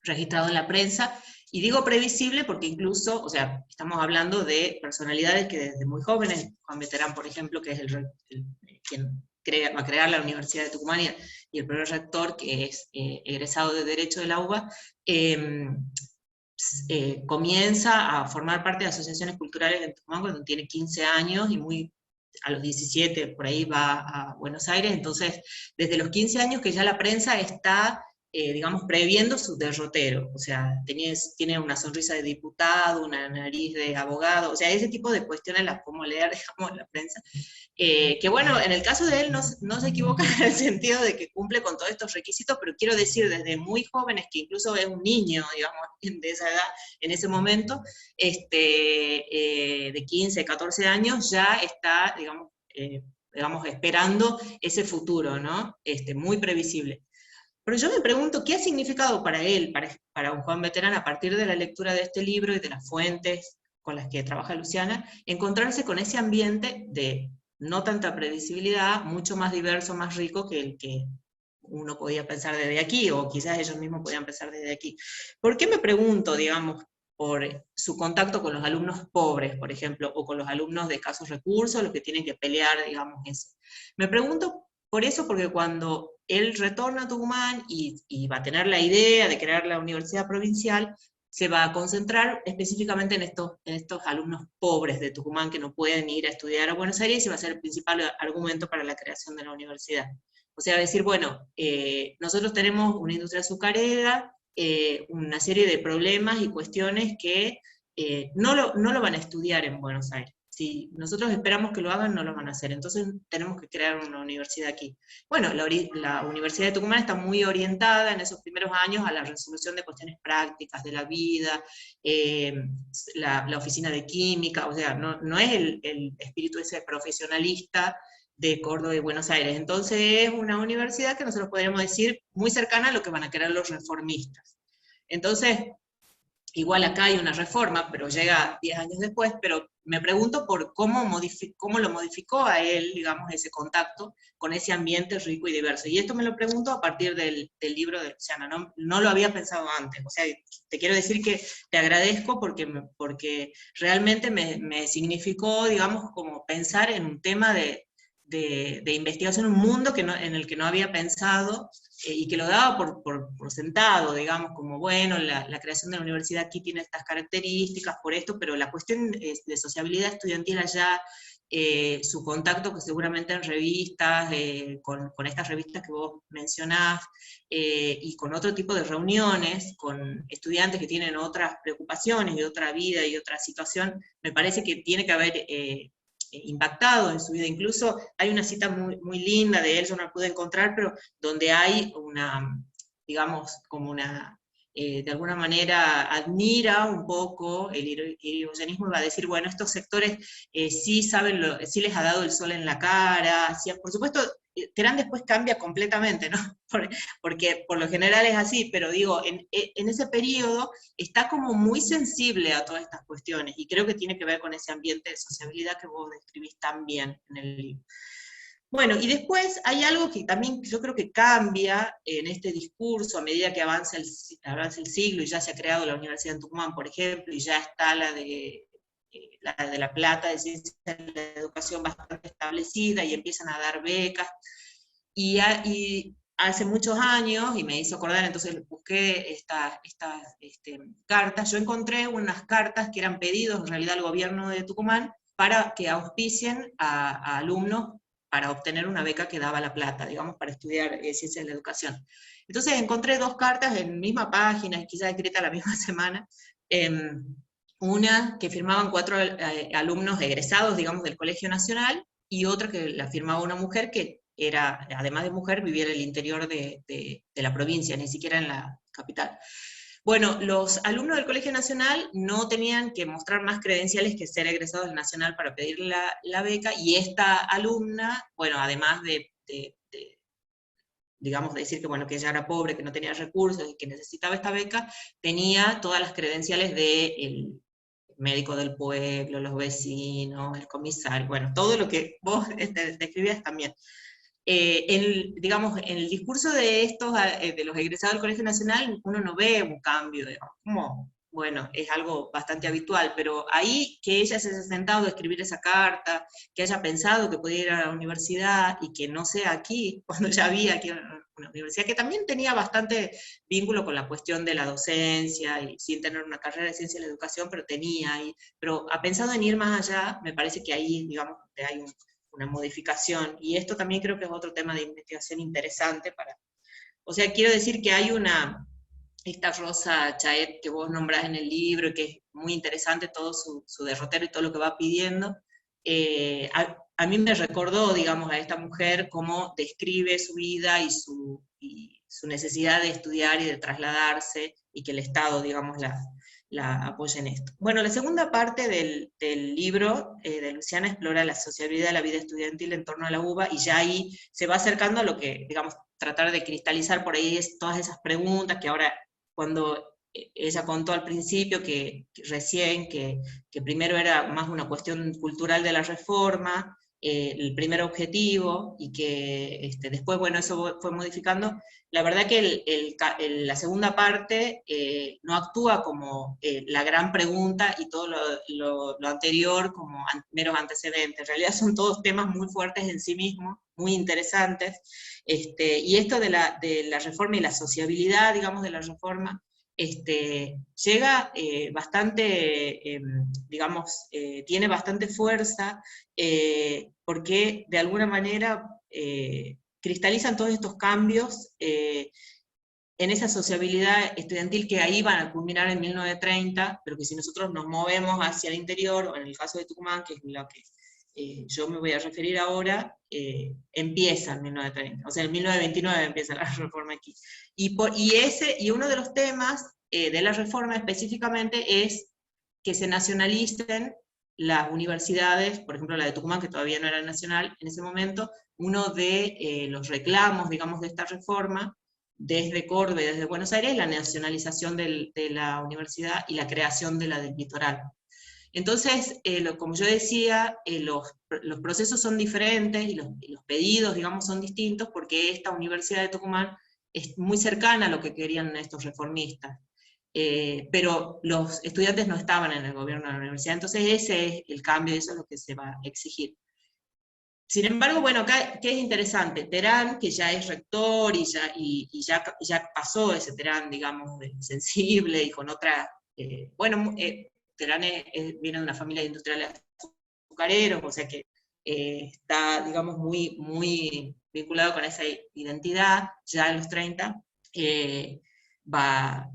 registrado en la prensa. Y digo previsible porque incluso, o sea, estamos hablando de personalidades que desde muy jóvenes, Juan Beterán, por ejemplo, que es quien va a crear la Universidad de Tucumán, y el primer rector, que es egresado de Derecho de la UBA, comienza a formar parte de asociaciones culturales en Tucumán cuando tiene 15 años, y a los 17 por ahí va a Buenos Aires. Entonces, desde los 15 años que ya la prensa está, digamos, previendo su derrotero, o sea, tiene una sonrisa de diputado, una nariz de abogado, o sea, ese tipo de cuestiones las podemos leer, digamos, en la prensa, que bueno, en el caso de él no se equivoca en el sentido de que cumple con todos estos requisitos, pero quiero decir, desde muy jóvenes, que incluso es un niño, digamos, de esa edad, en ese momento, de 15, 14 años, ya está, digamos, esperando ese futuro, ¿no? Muy previsible. Pero yo me pregunto, ¿qué ha significado para él, para un Juan Beterán, a partir de la lectura de este libro y de las fuentes con las que trabaja Luciana, encontrarse con ese ambiente de no tanta previsibilidad, mucho más diverso, más rico que el que uno podía pensar desde aquí, o quizás ellos mismos podían pensar desde aquí? ¿Por qué me pregunto, digamos, por su contacto con los alumnos pobres, por ejemplo, o con los alumnos de escasos recursos, los que tienen que pelear, digamos, eso? Me pregunto por eso, porque cuando él retorna a Tucumán y va a tener la idea de crear la universidad provincial, se va a concentrar específicamente en estos alumnos pobres de Tucumán que no pueden ir a estudiar a Buenos Aires, y va a ser el principal argumento para la creación de la universidad. O sea, decir, bueno, nosotros tenemos una industria azucarera, una serie de problemas y cuestiones que no lo van a estudiar en Buenos Aires. Si nosotros esperamos que lo hagan, no lo van a hacer. Entonces tenemos que crear una universidad aquí. Bueno, la Universidad de Tucumán está muy orientada en esos primeros años a la resolución de cuestiones prácticas de la vida, la oficina de química, o sea, no es el espíritu ese profesionalista de Córdoba y Buenos Aires. Entonces es una universidad que nosotros podríamos decir muy cercana a lo que van a querer los reformistas. Entonces, igual acá hay una reforma, pero llega 10 años después, pero me pregunto por cómo lo modificó a él, digamos, ese contacto con ese ambiente rico y diverso. Y esto me lo pregunto a partir del libro de Luciana, no lo había pensado antes. O sea, te quiero decir que te agradezco porque realmente me significó, digamos, como pensar en un tema de investigación, un mundo en el que no había pensado, y que lo daba por sentado, digamos, como bueno, la creación de la universidad aquí tiene estas características, por esto, pero la cuestión de sociabilidad estudiantil allá, su contacto que seguramente en revistas, con estas revistas que vos mencionás, y con otro tipo de reuniones, con estudiantes que tienen otras preocupaciones y otra vida y otra situación, me parece que tiene que haber impactado en su vida. Incluso hay una cita muy, muy linda de él, yo no la pude encontrar, pero donde hay una, digamos, como una, de alguna manera admira un poco el irigoyenismo, y va a decir, bueno, estos sectores sí saben, sí les ha dado el sol en la cara, sí, por supuesto, Terán después cambia completamente, ¿no? Porque por lo general es así, pero digo, en ese periodo está como muy sensible a todas estas cuestiones, y creo que tiene que ver con ese ambiente de sociabilidad que vos describís tan bien en el libro. Bueno, y después hay algo que también yo creo que cambia en este discurso a medida que avanza el siglo, y ya se ha creado la Universidad de Tucumán, por ejemplo, y ya está la de La Plata de Ciencias de la Educación bastante establecida, y empiezan a dar becas, y hace muchos años, y me hizo acordar, entonces busqué estas cartas, yo encontré unas cartas que eran pedidos en realidad al gobierno de Tucumán para que auspicien a alumnos para obtener una beca que daba La Plata, digamos, para estudiar ciencias de la educación. Entonces encontré dos cartas en la misma página, quizás escrita la misma semana, una que firmaban 4 alumnos egresados, digamos, del Colegio Nacional, y otra que la firmaba una mujer que era, además de mujer, vivía en el interior de la provincia, ni siquiera en la capital. Bueno, los alumnos del Colegio Nacional no tenían que mostrar más credenciales que ser egresados del Nacional para pedir la beca, y esta alumna, bueno, además digamos, de decir que, bueno, que ella era pobre, que no tenía recursos y que necesitaba esta beca, tenía todas las credenciales del médico del pueblo, los vecinos, el comisario, bueno, todo lo que vos describías también. Digamos, en el discurso de estos, de los egresados del Colegio Nacional, uno no ve un cambio, digamos, como, bueno, es algo bastante habitual, pero ahí que ella se haya sentado a escribir esa carta, que haya pensado que podía ir a la universidad, y que no sea aquí, cuando ya había aquí una universidad que también tenía bastante vínculo con la cuestión de la docencia, y sin tener una carrera de ciencia de la educación, pero pero ha pensado en ir más allá, me parece que ahí, digamos, hay una modificación, y esto también creo que es otro tema de investigación interesante o sea, quiero decir que hay esta Rosa Chaet que vos nombrás en el libro, que es muy interesante todo su derrotero y todo lo que va pidiendo, a mí me recordó, digamos, a esta mujer cómo describe su vida y su necesidad de estudiar y de trasladarse, y que el Estado, digamos, la apoya en esto. Bueno, la segunda parte del libro de Luciana explora la sociabilidad de la vida estudiantil en torno a la UBA, y ya ahí se va acercando a lo que, digamos, tratar de cristalizar por ahí todas esas preguntas que ahora, cuando ella contó al principio que primero era más una cuestión cultural de la reforma, el primer objetivo, y que después, bueno, eso fue modificando. La verdad que la segunda parte no actúa como la gran pregunta, y todo lo anterior como meros antecedentes. En realidad son todos temas muy fuertes en sí mismos, muy interesantes, y esto de la reforma y la sociabilidad, digamos, de la reforma, llega bastante, digamos, tiene bastante fuerza, porque de alguna manera cristalizan todos estos cambios, en esa sociabilidad estudiantil que ahí van a culminar en 1930, pero que si nosotros nos movemos hacia el interior, o en el caso de Tucumán, que es la que yo me voy a referir ahora, empieza en 1930, o sea, en 1929 empieza la reforma aquí. Y uno de los temas de la reforma específicamente es que se nacionalicen las universidades, por ejemplo la de Tucumán, que todavía no era nacional en ese momento. Uno de los reclamos, digamos, de esta reforma, desde Córdoba y desde Buenos Aires, la nacionalización de la universidad y la creación de la del litoral. Entonces, como yo decía, los procesos son diferentes y los pedidos, digamos, son distintos, porque esta Universidad de Tucumán es muy cercana a lo que querían estos reformistas. Pero los estudiantes no estaban en el gobierno de la universidad, entonces ese es el cambio y eso es lo que se va a exigir. Sin embargo, bueno, acá, ¿qué es interesante? Terán, que ya es rector y ya pasó ese Terán, digamos, sensible y con otra, Terán viene de una familia de industriales azucareros, o sea que está, digamos, muy, muy vinculado con esa identidad, ya en los 30, va,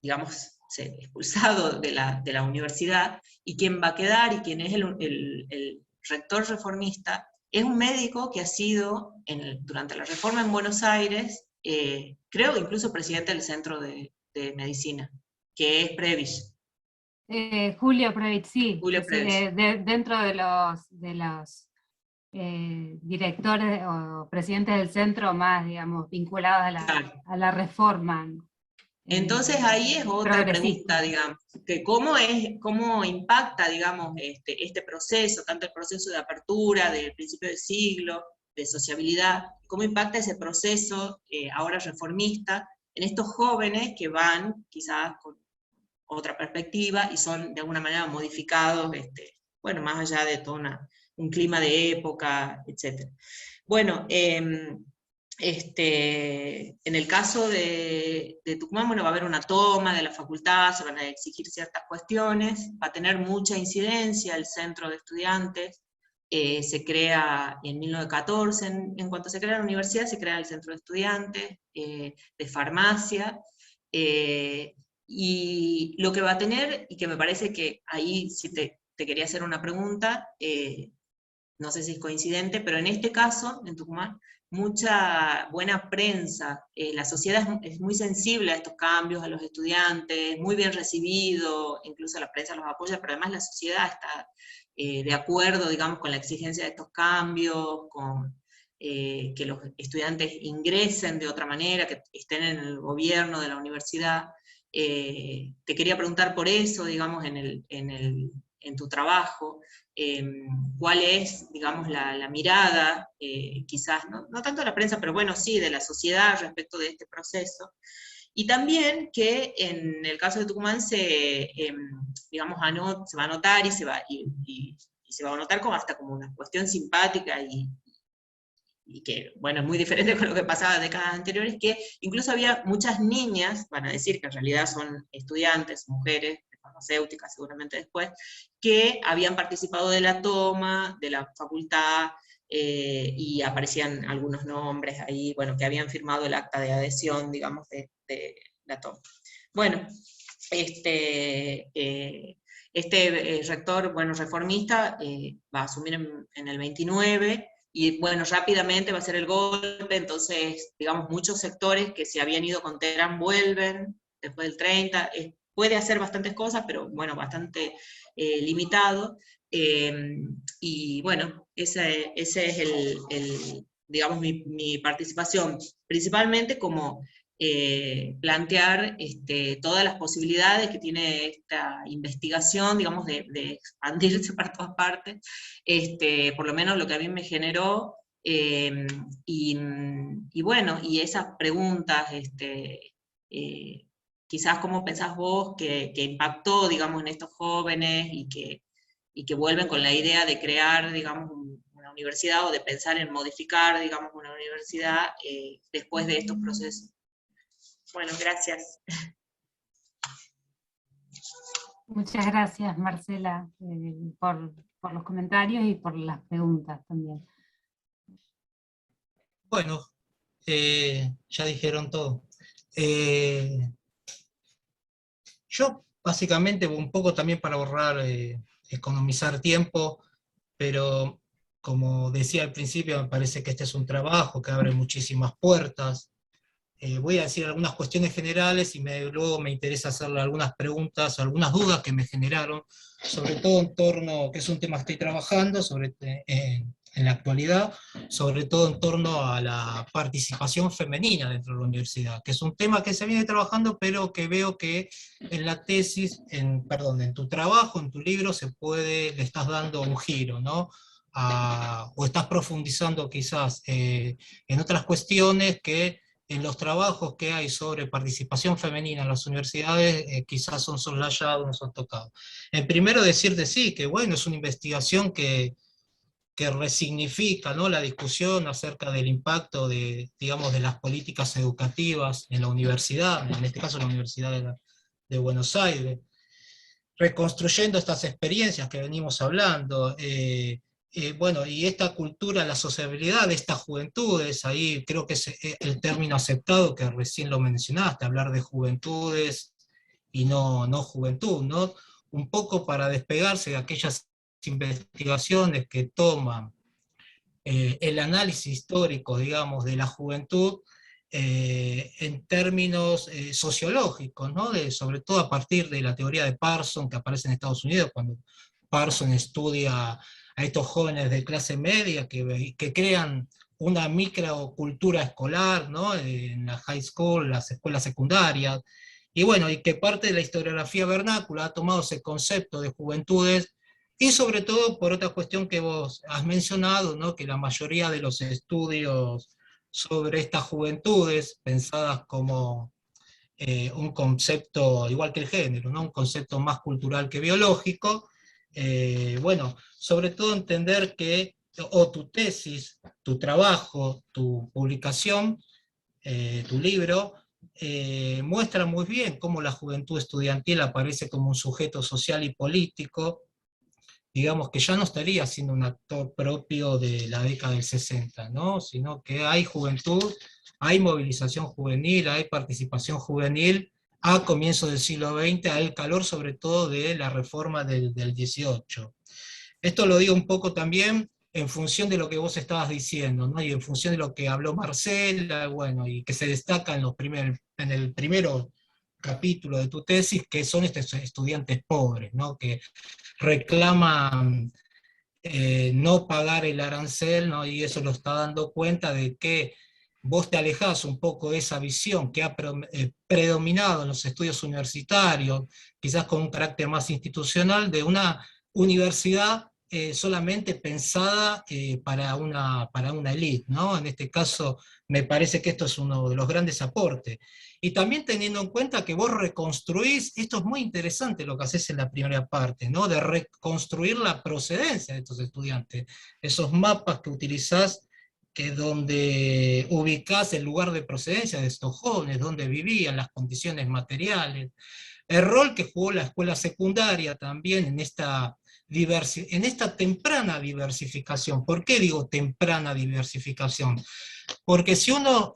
digamos, ser expulsado de la universidad, y quien va a quedar, y quien es el rector reformista, es un médico que ha sido, durante la reforma en Buenos Aires, creo incluso presidente del Centro de Medicina, que es Prebisch. Julio Prebisch, sí, Julio Prebisch. Dentro de los directores o presidentes del centro más, digamos, vinculados a la reforma. Entonces ahí es otra pregunta, digamos, que cómo impacta, digamos, este proceso, tanto el proceso de apertura, del principio del siglo, de sociabilidad, cómo impacta ese proceso ahora reformista en estos jóvenes que van quizás con otra perspectiva y son de alguna manera modificados, bueno, más allá de todo un clima de época, etc. Bueno, en el caso de Tucumán, bueno, va a haber una toma de la facultad, se van a exigir ciertas cuestiones, va a tener mucha incidencia el centro de estudiantes, se crea en 1914, en cuanto se crea la universidad, se crea el centro de estudiantes, de farmacia, y lo que va a tener, y que me parece que ahí sí te quería hacer una pregunta, no sé si es coincidente, pero en este caso, en Tucumán, mucha buena prensa, la sociedad es muy sensible a estos cambios, a los estudiantes, muy bien recibido, incluso la prensa los apoya, pero además la sociedad está de acuerdo, digamos, con la exigencia de estos cambios, con que los estudiantes ingresen de otra manera, que estén en el gobierno de la universidad. Te quería preguntar por eso, digamos, en tu trabajo, cuál es, digamos, la mirada, quizás, no tanto de la prensa, pero bueno, sí, de la sociedad respecto de este proceso. Y también que en el caso de Tucumán digamos, se va a notar y se va a notar como hasta como una cuestión simpática y que, bueno, es muy diferente con lo que pasaba en décadas anteriores, que incluso había muchas niñas, van a decir que en realidad son estudiantes, mujeres, farmacéuticas seguramente después, que habían participado de la toma, de la facultad, y aparecían algunos nombres ahí, bueno, que habían firmado el acta de adhesión, digamos, de la toma. Bueno, rector, bueno, reformista, va a asumir en el 29, y bueno, rápidamente va a ser el golpe, entonces, digamos, muchos sectores que se habían ido con Terán vuelven, después del 30, puede hacer bastantes cosas, pero bueno, bastante limitado, y bueno, ese es digamos, mi participación, principalmente como plantear todas las posibilidades que tiene esta investigación, digamos, de expandirse para todas partes, por lo menos lo que a mí me generó, y bueno, y esas preguntas, quizás cómo pensás vos que impactó, digamos, en estos jóvenes, y que vuelven con la idea de crear, digamos, una universidad, o de pensar en modificar, digamos, una universidad después de estos procesos. Bueno, gracias. Muchas gracias, Marcela, por los comentarios y por las preguntas también. Bueno, ya dijeron todo. Yo básicamente, un poco también para ahorrar, economizar tiempo, pero como decía al principio, me parece que este es un trabajo que abre muchísimas puertas. Voy a decir algunas cuestiones generales y luego me interesa hacerle algunas preguntas, algunas dudas que me generaron, sobre todo en torno, que es un tema que estoy trabajando en la actualidad, sobre todo en torno a la participación femenina dentro de la universidad, que es un tema que se viene trabajando, pero que veo que en la tesis, perdón, en tu trabajo, en tu libro, le estás dando un giro, ¿no? O estás profundizando quizás en otras cuestiones que en los trabajos que hay sobre participación femenina en las universidades, quizás son soslayados, no son tocados. En primero decirte sí, que bueno, es una investigación que resignifica, ¿no?, la discusión acerca del impacto de, digamos, de las políticas educativas en la universidad, en este caso la Universidad de Buenos Aires, reconstruyendo estas experiencias que venimos hablando. Bueno, y esta cultura, la sociabilidad de estas juventudes, ahí creo que es el término aceptado que recién lo mencionaste, hablar de juventudes y no juventud, ¿no? Un poco para despegarse de aquellas investigaciones que toman el análisis histórico, digamos, de la juventud en términos sociológicos, ¿no? Sobre todo a partir de la teoría de Parson, que aparece en Estados Unidos, cuando Parson estudia a estos jóvenes de clase media que crean una microcultura escolar, ¿no?, en la high school, las escuelas secundarias, y bueno, y que parte de la historiografía vernácula ha tomado ese concepto de juventudes, y sobre todo por otra cuestión que vos has mencionado, ¿no?, que la mayoría de los estudios sobre estas juventudes, pensadas como un concepto, igual que el género, ¿no?, un concepto más cultural que biológico, bueno, sobre todo entender que, o tu tesis, tu trabajo, tu publicación, tu libro, muestra muy bien cómo la juventud estudiantil aparece como un sujeto social y político, digamos, que ya no estaría siendo un actor propio de la década del 60, ¿no?, sino que hay juventud, hay movilización juvenil, hay participación juvenil a comienzos del siglo XX, al calor sobre todo de la reforma del 18. Esto lo digo un poco también en función de lo que vos estabas diciendo, ¿no?, y en función de lo que habló Marcela, bueno, y que se destaca en el primero capítulo de tu tesis, que son estos estudiantes pobres, ¿no?, que reclaman no pagar el arancel, ¿no?, y eso lo está dando cuenta de que vos te alejás un poco de esa visión que ha predominado en los estudios universitarios, quizás con un carácter más institucional, de una universidad solamente pensada para una élite, ¿no? En este caso, me parece que esto es uno de los grandes aportes. Y también teniendo en cuenta que vos reconstruís, esto es muy interesante lo que haces en la primera parte, ¿no?, de reconstruir la procedencia de estos estudiantes, esos mapas que utilizás, que donde ubicás el lugar de procedencia de estos jóvenes, donde vivían, las condiciones materiales, el rol que jugó la escuela secundaria también en esta temprana diversificación. ¿Por qué digo temprana diversificación? Porque si uno,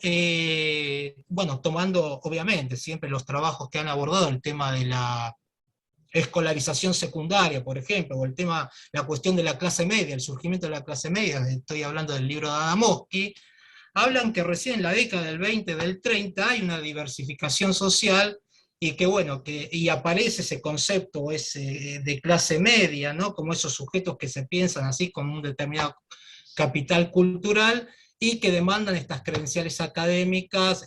bueno, tomando obviamente siempre los trabajos que han abordado el tema de la escolarización secundaria, por ejemplo, o la cuestión de la clase media, el surgimiento de la clase media, estoy hablando del libro de Adamowski, hablan que recién en la década del 20, del 30, hay una diversificación social, y que bueno, y aparece ese concepto de clase media, ¿no?, como esos sujetos que se piensan así con un determinado capital cultural, y que demandan estas credenciales académicas,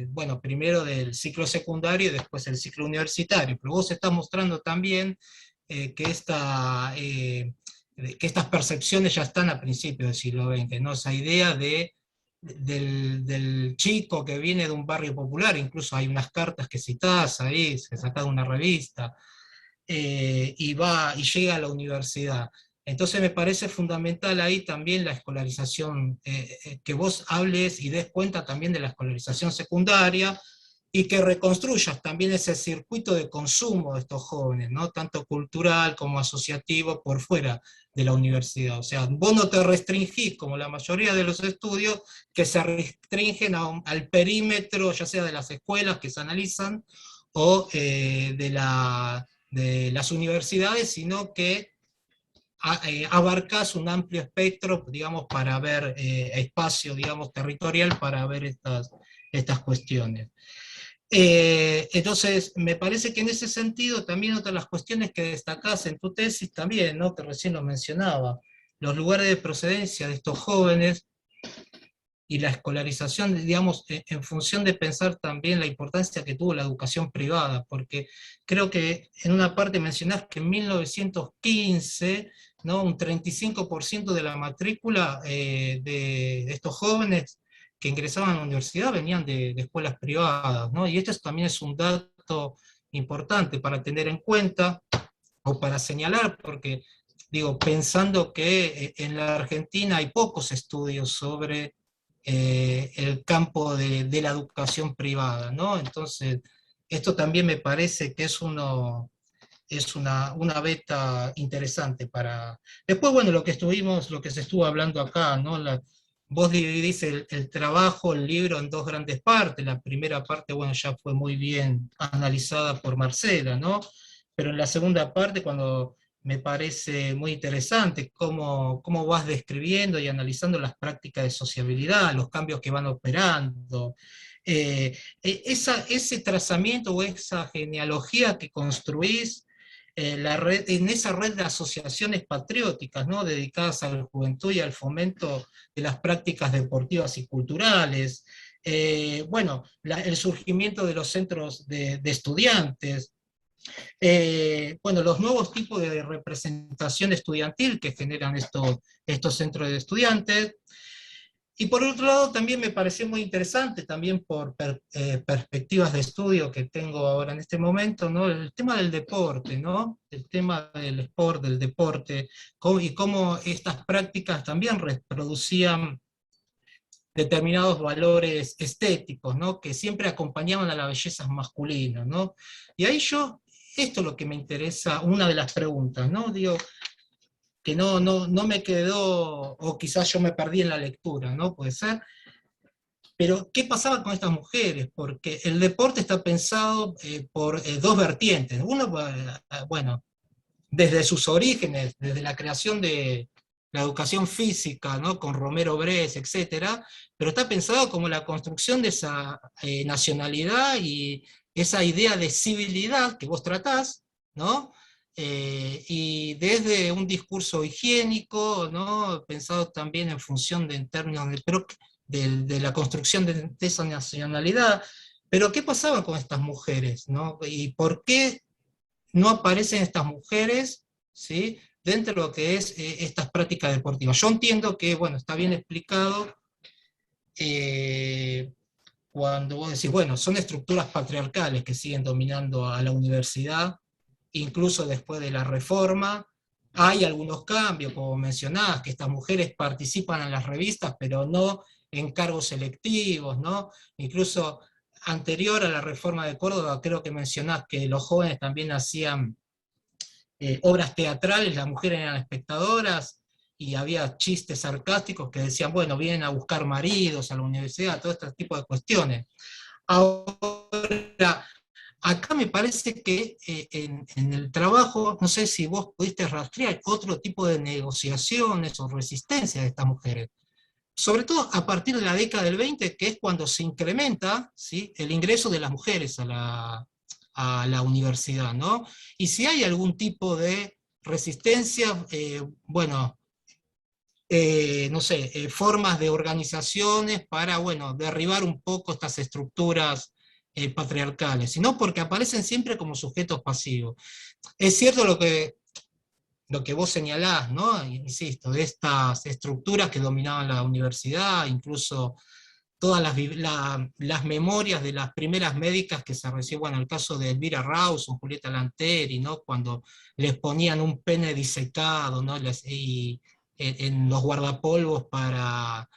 bueno, primero del ciclo secundario y después el ciclo universitario. Pero vos estás mostrando también que estas percepciones ya están a principios del siglo XX, ¿no? Esa idea del chico que viene de un barrio popular, incluso hay unas cartas que citás ahí, se sacado una revista, y llega a la universidad. Entonces me parece fundamental ahí también la escolarización, que vos hables y des cuenta también de la escolarización secundaria, y que reconstruyas también ese circuito de consumo de estos jóvenes, ¿no? Tanto cultural como asociativo por fuera de la universidad. O sea, vos no te restringís, como la mayoría de los estudios, que se restringen al perímetro, ya sea de las escuelas que se analizan, o de las universidades, sino que abarcas un amplio espectro, digamos, para ver espacio, digamos, territorial para ver estas cuestiones. Entonces, me parece que en ese sentido también otra de las cuestiones que destacás en tu tesis también, ¿no? Que recién lo mencionaba, los lugares de procedencia de estos jóvenes y la escolarización, digamos, en función de pensar también la importancia que tuvo la educación privada, porque creo que en una parte mencionás que en 1915, ¿no? Un 35% de la matrícula de estos jóvenes que ingresaban a la universidad venían de escuelas privadas, ¿no? Y esto también es un dato importante para tener en cuenta o para señalar, porque digo, pensando que en la Argentina hay pocos estudios sobre el campo de la educación privada, ¿no? Entonces, esto también me parece que es una beta interesante para... Después, bueno, lo que se estuvo hablando acá, ¿no? Vos dividís el trabajo, el libro, en dos grandes partes. La primera parte, bueno, ya fue muy bien analizada por Marcela, ¿no? Pero en la segunda parte, cuando me parece muy interesante cómo vas describiendo y analizando las prácticas de sociabilidad, los cambios que van operando, ese trazamiento o esa genealogía que construís en esa red de asociaciones patrióticas, ¿no? Dedicadas a la juventud y al fomento de las prácticas deportivas y culturales, bueno, el surgimiento de los centros de estudiantes, bueno, los nuevos tipos de representación estudiantil que generan estos centros de estudiantes. Y por otro lado, también me pareció muy interesante, también por perspectivas de estudio que tengo ahora en este momento, ¿no? El tema del deporte, ¿no? El tema del sport, del deporte, y cómo estas prácticas también reproducían determinados valores estéticos, ¿no? Que siempre acompañaban a las bellezas masculinas, ¿no? Y ahí esto es lo que me interesa, una de las preguntas, ¿no? Digo, que no me quedó, o quizás yo me perdí en la lectura, ¿no? Puede ser. Pero, ¿qué pasaba con estas mujeres? Porque el deporte está pensado por dos vertientes. Uno, bueno, desde sus orígenes, desde la creación de la educación física, ¿no? Con Romero Bres, etcétera, pero está pensado como la construcción de esa nacionalidad y esa idea de civilidad que vos tratás, ¿no? Y desde un discurso higiénico, ¿no? Pensado también en función en términos de la construcción de esa nacionalidad. Pero ¿qué pasaba con estas mujeres, ¿no? ¿Y por qué no aparecen estas mujeres, ¿sí? Dentro de lo que es estas prácticas deportivas? Yo entiendo que, bueno, está bien explicado cuando vos decís, bueno, son estructuras patriarcales que siguen dominando a la universidad, incluso después de la reforma. Hay algunos cambios, como mencionás, que estas mujeres participan en las revistas, pero no en cargos selectivos, ¿no? Incluso anterior a la reforma de Córdoba, creo que mencionás que los jóvenes también hacían obras teatrales, las mujeres eran espectadoras, y había chistes sarcásticos que decían, bueno, vienen a buscar maridos a la universidad, todo este tipo de cuestiones. Ahora, acá me parece que en el trabajo, no sé si vos pudiste rastrear otro tipo de negociaciones o resistencia de estas mujeres, sobre todo a partir de la década del 20, que es cuando se incrementa, ¿sí?, el ingreso de las mujeres a la universidad, ¿no? Y si hay algún tipo de resistencia, bueno, no sé, formas de organizaciones para, bueno, derribar un poco estas estructuras patriarcales, sino porque aparecen siempre como sujetos pasivos. Es cierto lo que vos señalás, ¿no? Insisto, de estas estructuras que dominaban la universidad, incluso todas las memorias de las primeras médicas que se reciben, bueno, el caso de Elvira Rawson, Julieta Lanteri, ¿no? Cuando les ponían un pene disecado, ¿no? En los guardapolvos para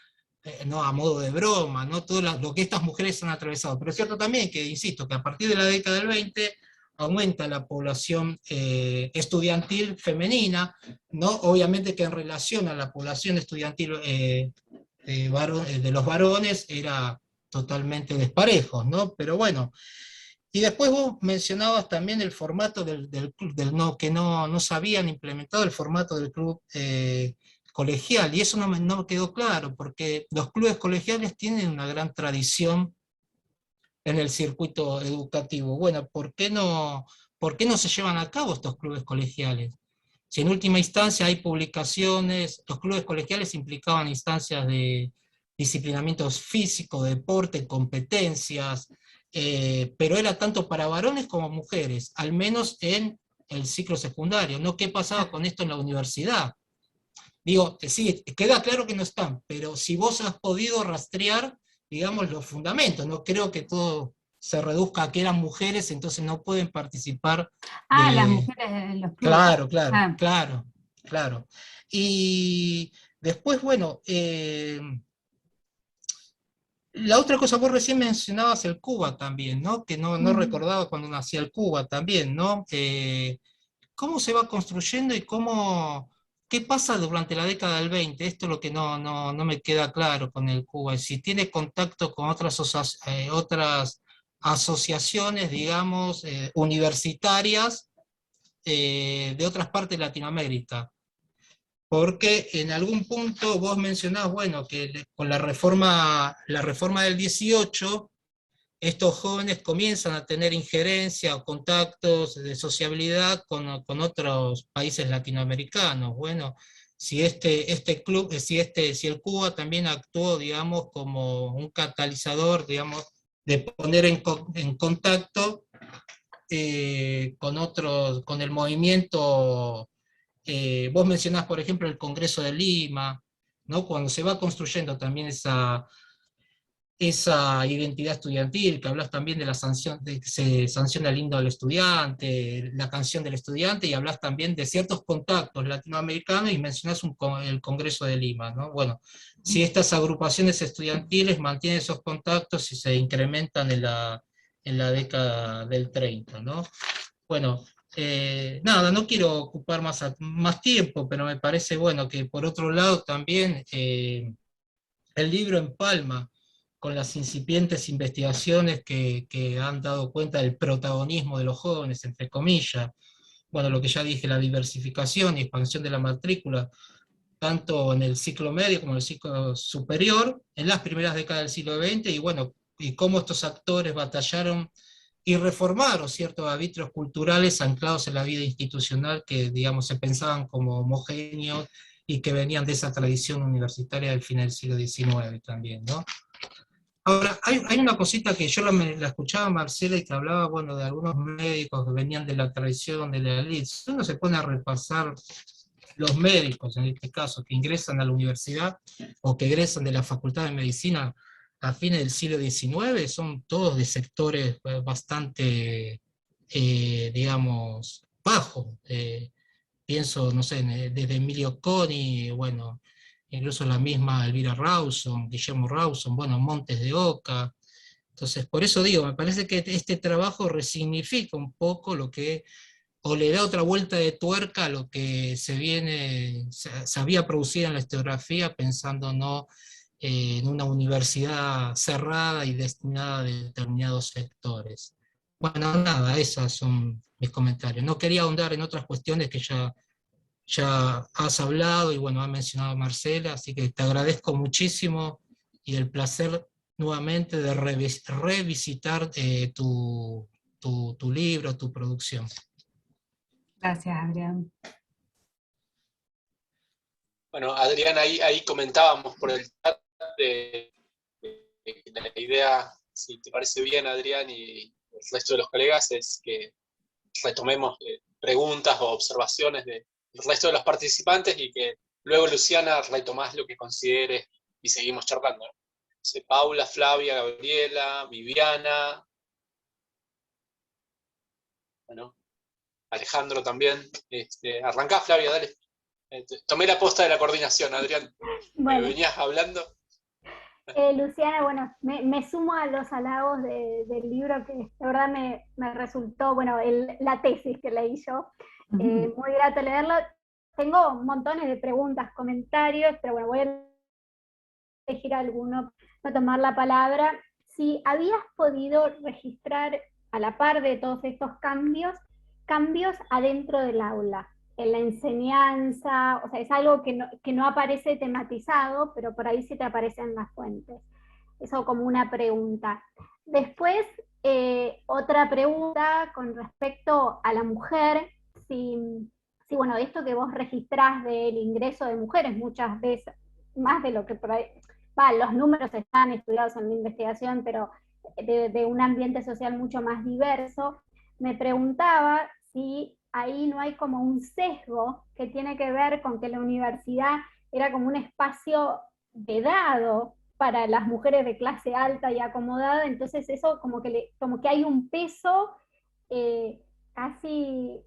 ¿no? A modo de broma, ¿no? Todo lo que estas mujeres han atravesado. Pero es cierto también que, insisto, que a partir de la década del 20 aumenta la población estudiantil femenina, ¿no? Obviamente que en relación a la población estudiantil de los varones era totalmente desparejo, ¿no? Pero bueno, y después vos mencionabas también el formato del club, que no se habían implementado el formato del club colegial, y eso no me quedó claro, porque los clubes colegiales tienen una gran tradición en el circuito educativo. Bueno, por qué no se llevan a cabo estos clubes colegiales? Si en última instancia hay publicaciones, los clubes colegiales implicaban instancias de disciplinamiento físico, deporte, competencias, pero era tanto para varones como mujeres, al menos en el ciclo secundario. ¿No? ¿Qué pasaba con esto en la universidad? Digo, sí, queda claro que no están, pero si vos has podido rastrear, digamos, los fundamentos, no creo que todo se reduzca a que eran mujeres, entonces no pueden participar Ah, las de... mujeres en los clubes. Claro, claro, Ah, claro, claro. Y después, bueno, la otra cosa, vos recién mencionabas el Cuba también, ¿no? Que no mm. recordaba cuando nacía el Cuba también, ¿no? ¿Cómo se va construyendo y qué pasa durante la década del 20? Esto es lo que no me queda claro con el Cuba. Si tiene contacto con otras asociaciones, digamos, universitarias de otras partes de Latinoamérica. Porque en algún punto vos mencionás, bueno, que con la reforma del 18, estos jóvenes comienzan a tener injerencia o contactos de sociabilidad con otros países latinoamericanos. Bueno, si este club, si el Cuba también actuó, digamos, como un catalizador, digamos, de poner en contacto con el movimiento. Vos mencionás, por ejemplo, el Congreso de Lima, ¿no? Cuando se va construyendo también esa identidad estudiantil, que hablas también de la sanción, de que se sanciona el himno del estudiante, la canción del estudiante, y hablas también de ciertos contactos latinoamericanos y mencionás el Congreso de Lima, ¿no? Bueno, si estas agrupaciones estudiantiles mantienen esos contactos y se incrementan en la década del 30, ¿no? Bueno, nada, no quiero ocupar más tiempo, pero me parece bueno que por otro lado también el libro empalma con las incipientes investigaciones que han dado cuenta del protagonismo de los jóvenes, entre comillas. Bueno, lo que ya dije, la diversificación y expansión de la matrícula, tanto en el ciclo medio como en el ciclo superior, en las primeras décadas del siglo XX, y bueno, y cómo estos actores batallaron y reformaron ciertos arbitrios culturales anclados en la vida institucional que, digamos, se pensaban como homogéneos y que venían de esa tradición universitaria del final del siglo XIX también, ¿no? Ahora, hay una cosita que yo la escuchaba a Marcela y que hablaba, bueno, de algunos médicos que venían de la tradición de la elite. Si uno se pone a repasar los médicos, en este caso, que ingresan a la universidad o que egresan de la Facultad de Medicina a fines del siglo XIX, son todos de sectores bastante, digamos, bajos. Pienso, no sé, desde Emilio Coni, bueno, incluso la misma Elvira Rawson, Guillermo Rawson, bueno, Montes de Oca. Entonces, por eso digo, me parece que este trabajo resignifica un poco lo que, o le da otra vuelta de tuerca a lo que se había producido en la historiografía, pensando no en una universidad cerrada y destinada a determinados sectores. Bueno, nada, esos son mis comentarios. No quería ahondar en otras cuestiones que ya has hablado y bueno, ha mencionado Marcela, así que te agradezco muchísimo y el placer nuevamente de revisitar tu libro, tu producción. Gracias, Adrián. Bueno, Adrián, ahí comentábamos por el chat de la idea, si te parece bien, Adrián, y el resto de los colegas, es que retomemos preguntas o observaciones del resto de los participantes y que luego, Luciana, retomás lo que consideres y seguimos charlando, ¿no? Paula, Flavia, Gabriela, Viviana, bueno, Alejandro también. Arrancá, Flavia, dale. Tomé la posta de la coordinación, Adrián. Bueno, Me venías hablando. Luciana, bueno, me sumo a los halagos del libro que la verdad me resultó, bueno, la tesis que leí yo, muy grato leerlo. Tengo montones de preguntas, comentarios, pero bueno, voy a elegir alguno para tomar la palabra. Si habías podido registrar a la par de todos estos cambios adentro del aula, en la enseñanza, o sea, es algo que no aparece tematizado, pero por ahí sí te aparecen las fuentes. Eso como una pregunta. Después, otra pregunta con respecto a la mujer, si bueno, esto que vos registrás del ingreso de mujeres muchas veces, más de lo que por ahí, los números están estudiados en la investigación, pero de un ambiente social mucho más diverso, me preguntaba si ahí no hay como un sesgo que tiene que ver con que la universidad era como un espacio vedado para las mujeres de clase alta y acomodada, entonces eso como que hay un peso casi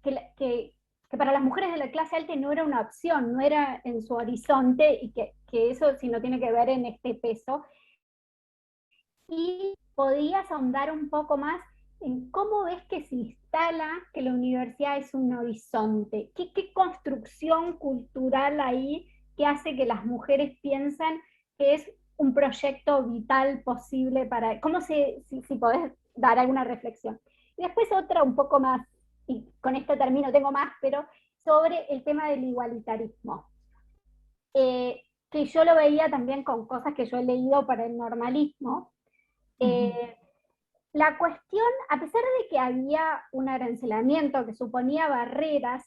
que para las mujeres de la clase alta no era una opción, no era en su horizonte, y que eso sí no tiene que ver en este peso. Y podías ahondar un poco más en cómo es que se instala que la universidad es un horizonte, qué construcción cultural ahí que hace que las mujeres piensan que es un proyecto vital posible para, si podés dar alguna reflexión. Y después otra un poco más, y con esto termino, tengo más, pero sobre el tema del igualitarismo. Que yo lo veía también con cosas que yo he leído para el normalismo. La cuestión, a pesar de que había un arancelamiento que suponía barreras,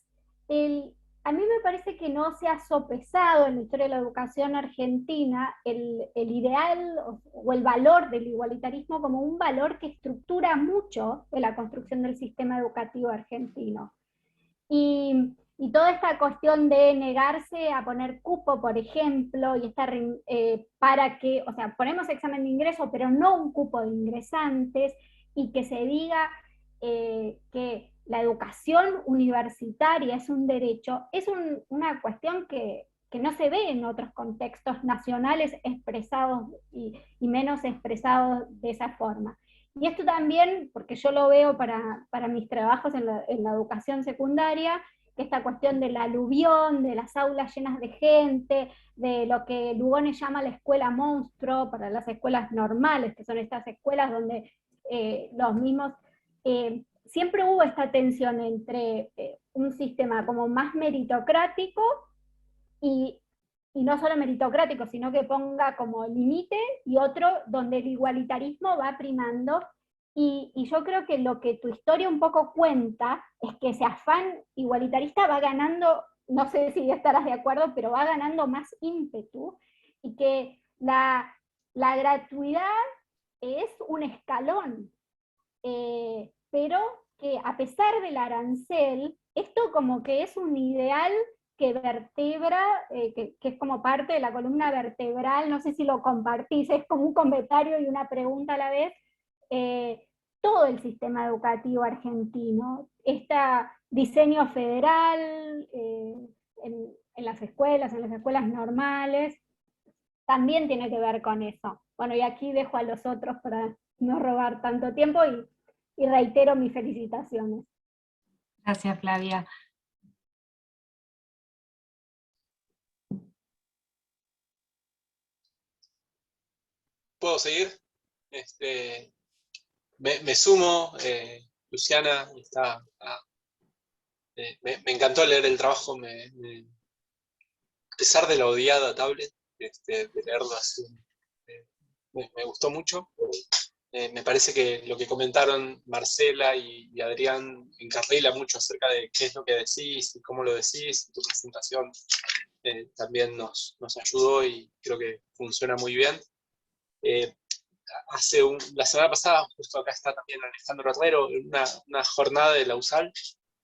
a mí me parece que no se ha sopesado en la historia de la educación argentina el ideal o el valor del igualitarismo como un valor que estructura mucho de la construcción del sistema educativo argentino. Y toda esta cuestión de negarse a poner cupo, por ejemplo, y estar para que, o sea, ponemos examen de ingreso, pero no un cupo de ingresantes, y que se diga que la educación universitaria es un derecho, es una cuestión que no se ve en otros contextos nacionales expresados y menos expresados de esa forma. Y esto también, porque yo lo veo para mis trabajos en la educación secundaria, que esta cuestión del aluvión, de las aulas llenas de gente, de lo que Lugones llama la escuela monstruo para las escuelas normales, que son estas escuelas donde los mismos... siempre hubo esta tensión entre un sistema como más meritocrático y no solo meritocrático, sino que ponga como límite, y otro donde el igualitarismo va primando. Y yo creo que lo que tu historia un poco cuenta es que ese afán igualitarista va ganando, no sé si estarás de acuerdo, pero va ganando más ímpetu, y que la gratuidad es un escalón, pero que a pesar del arancel, esto como que es un ideal que vertebra, que es como parte de la columna vertebral, no sé si lo compartís, es como un comentario y una pregunta a la vez, todo el sistema educativo argentino, este diseño federal en las escuelas normales, también tiene que ver con eso. Bueno, y aquí dejo a los otros para no robar tanto tiempo, y reitero mis felicitaciones. Gracias, Flavia. ¿Puedo seguir? Me sumo, Luciana, me encantó leer el trabajo, a pesar de la odiada tablet, de leerlo así, me gustó mucho. Me parece que lo que comentaron Marcela y Adrián encarrila mucho acerca de qué es lo que decís y cómo lo decís. Tu presentación también nos ayudó y creo que funciona muy bien. La semana pasada, justo acá está también Alejandro Herrero, una jornada de la USAL,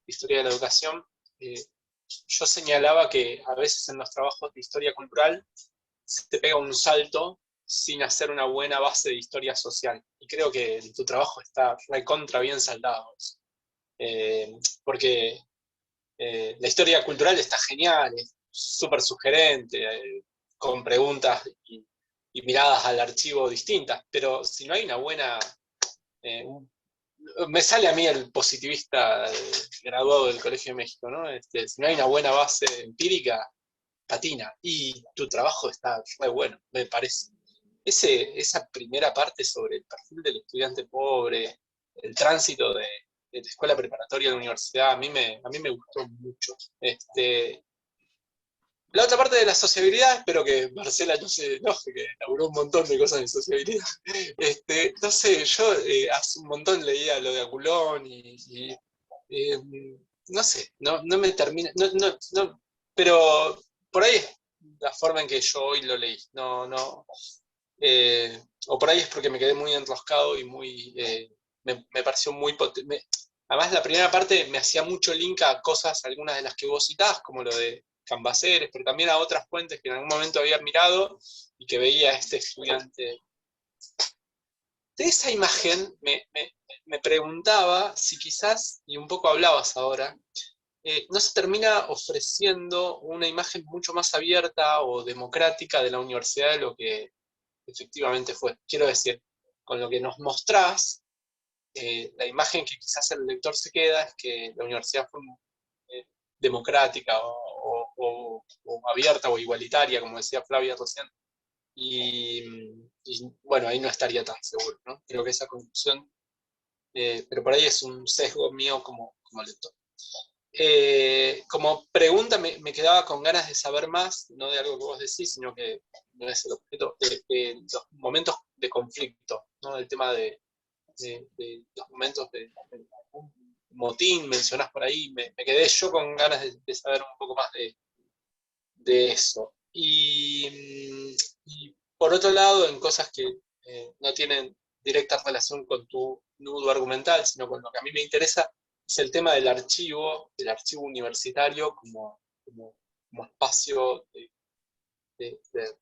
Historia de la Educación, yo señalaba que a veces en los trabajos de historia cultural se te pega un salto sin hacer una buena base de historia social. Y creo que tu trabajo está recontra bien saltado. Porque la historia cultural está genial, es súper sugerente, con preguntas y miradas al archivo distintas, pero si no hay una buena... me sale a mí el positivista graduado del Colegio de México, ¿no? Si no hay una buena base empírica, patina, y tu trabajo está muy bueno, me parece. Esa primera parte sobre el perfil del estudiante pobre, el tránsito de la escuela preparatoria a la universidad, a mí me gustó mucho. La otra parte de la sociabilidad, espero que Marcela no se enoje, que laburó un montón de cosas de sociabilidad. No sé, yo hace un montón leía lo de Aculón no sé, no me termina, pero por ahí es la forma en que yo hoy lo leí, o por ahí es porque me quedé muy enroscado y me pareció muy potente. Además, la primera parte me hacía mucho link a cosas, algunas de las que vos citás, como lo de Cambaceres, pero también a otras fuentes que en algún momento había mirado y que veía a este estudiante. De esa imagen me preguntaba si quizás, y un poco hablabas ahora, no se termina ofreciendo una imagen mucho más abierta o democrática de la universidad de lo que efectivamente fue. Quiero decir, con lo que nos mostrás, la imagen que quizás el lector se queda es que la universidad fue democrática o abierta o igualitaria, como decía Flavia recién, y bueno, ahí no estaría tan seguro, ¿no? Creo que esa conclusión, pero por ahí es un sesgo mío como lector. Como pregunta me quedaba con ganas de saber más, no de algo que vos decís, sino que no es el objeto, de los momentos de conflicto, ¿no? El tema de los momentos de motín, mencionás por ahí, me quedé yo con ganas de saber un poco más de eso. Y por otro lado, en cosas que no tienen directa relación con tu nudo argumental, sino con lo que a mí me interesa, es el tema del archivo universitario como espacio de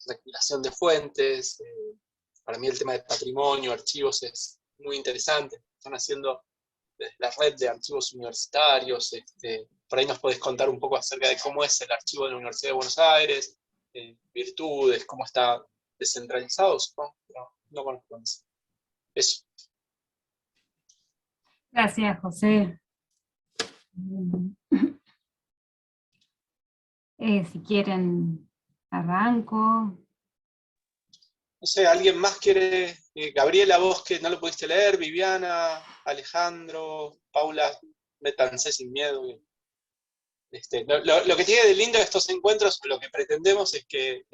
recopilación de fuentes. Para mí el tema de patrimonio, archivos es muy interesante. Están haciendo desde la red de archivos universitarios. Por ahí nos podés contar un poco acerca de cómo es el archivo de la Universidad de Buenos Aires, virtudes, cómo está descentralizado, supongo, pero no conozco eso. Gracias, José. Si quieren, arranco. No sé, ¿alguien más quiere? Gabriela, vos que no lo pudiste leer, Viviana, Alejandro, Paula, métanse sin miedo. Lo que tiene de lindo estos encuentros, lo que pretendemos es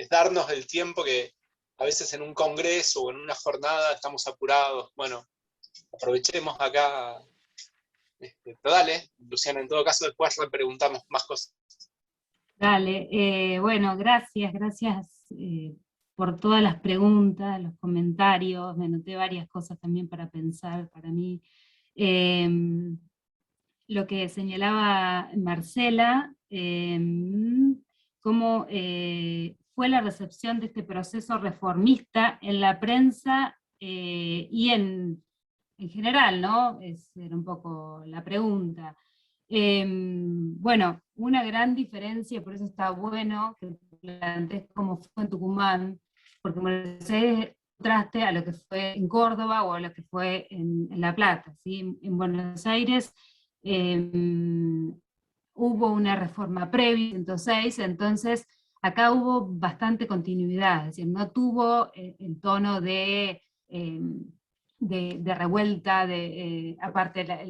darnos el tiempo que a veces en un congreso o en una jornada estamos apurados. Bueno, aprovechemos acá. Pero dale, Luciana, en todo caso después le preguntamos más cosas. Dale, bueno, gracias por todas las preguntas, los comentarios, me anoté varias cosas también para pensar para mí. Lo que señalaba Marcela, cómo fue la recepción de este proceso reformista en la prensa y en general, ¿no? Era un poco la pregunta. Bueno, una gran diferencia, por eso está bueno que plantees cómo fue en Tucumán, porque en Buenos Aires contraste a lo que fue en Córdoba o a lo que fue en La Plata, ¿sí? En Buenos Aires hubo una reforma previa en 106, entonces acá hubo bastante continuidad, es decir, no tuvo el tono de revuelta, aparte la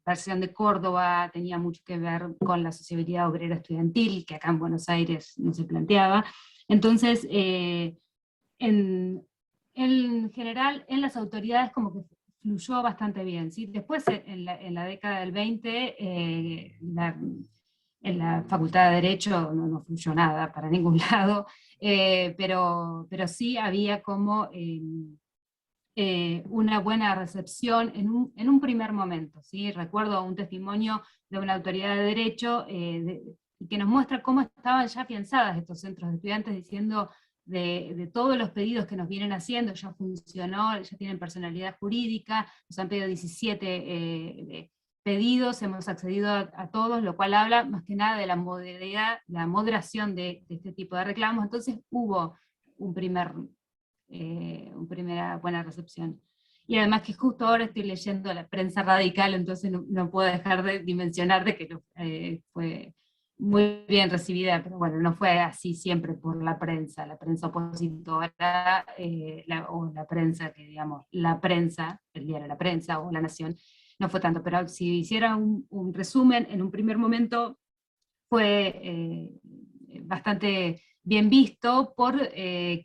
versión de Córdoba tenía mucho que ver con la sociabilidad obrera estudiantil, que acá en Buenos Aires no se planteaba. Entonces, en general, en las autoridades como que fluyó bastante bien, ¿sí? Después, en la década del 20, en la Facultad de Derecho no fluyó nada para ningún lado, pero sí había como una buena recepción en un primer momento, ¿sí? Recuerdo un testimonio de una autoridad de derecho que nos muestra cómo estaban ya pensadas estos centros de estudiantes, diciendo de todos los pedidos que nos vienen haciendo, ya funcionó, ya tienen personalidad jurídica, nos han pedido 17 pedidos, hemos accedido a todos, lo cual habla más que nada de la moderación de este tipo de reclamos. Entonces hubo un primer primera buena recepción. Y además que justo ahora estoy leyendo la prensa radical, entonces no puedo dejar de dimensionar de que fue muy bien recibida, pero bueno, no fue así siempre por la prensa opositora, o la prensa que, digamos, la prensa, el diario La Prensa o La Nación, no fue tanto, pero si hiciera un resumen, en un primer momento fue bastante bien visto que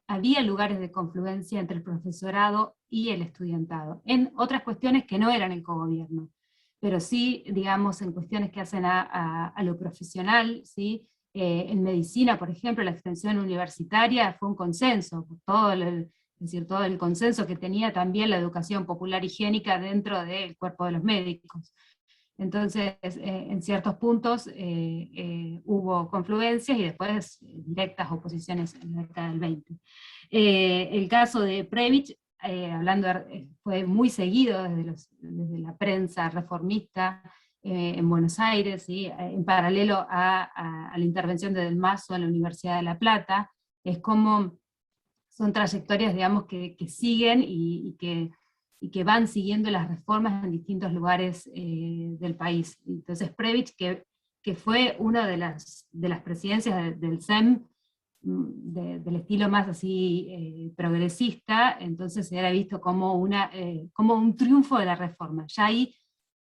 había lugares de confluencia entre el profesorado y el estudiantado, en otras cuestiones que no eran el cogobierno, pero sí, digamos, en cuestiones que hacen a lo profesional, ¿sí? En medicina, por ejemplo, la extensión universitaria fue un consenso, es decir, todo el consenso que tenía también la educación popular higiénica dentro del cuerpo de los médicos. Entonces, en ciertos puntos hubo confluencias y después directas oposiciones en la década del 20. El caso de Prebisch, fue muy seguido desde la prensa reformista en Buenos Aires, ¿sí? En paralelo a la intervención de Del Mazo en la Universidad de La Plata. Es como son trayectorias, digamos, que siguen y que van siguiendo las reformas en distintos lugares del país. Entonces Prebisch, que fue una de las presidencias del CEM, del estilo más así progresista, entonces era visto como un triunfo de la reforma. Ya ahí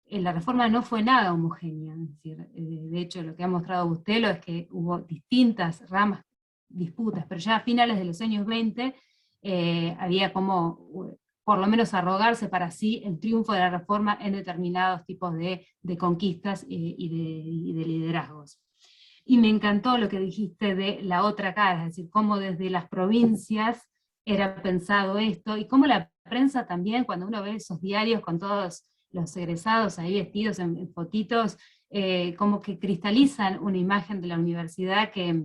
la reforma no fue nada homogénea, es decir, de hecho lo que ha mostrado Bustelo es que hubo distintas ramas, disputas, pero ya a finales de los años 20 había como, por lo menos arrogarse para sí, el triunfo de la reforma en determinados tipos de conquistas y de liderazgos. Y me encantó lo que dijiste de la otra cara, es decir, cómo desde las provincias era pensado esto, y cómo la prensa también, cuando uno ve esos diarios con todos los egresados ahí vestidos en fotitos, como que cristalizan una imagen de la universidad que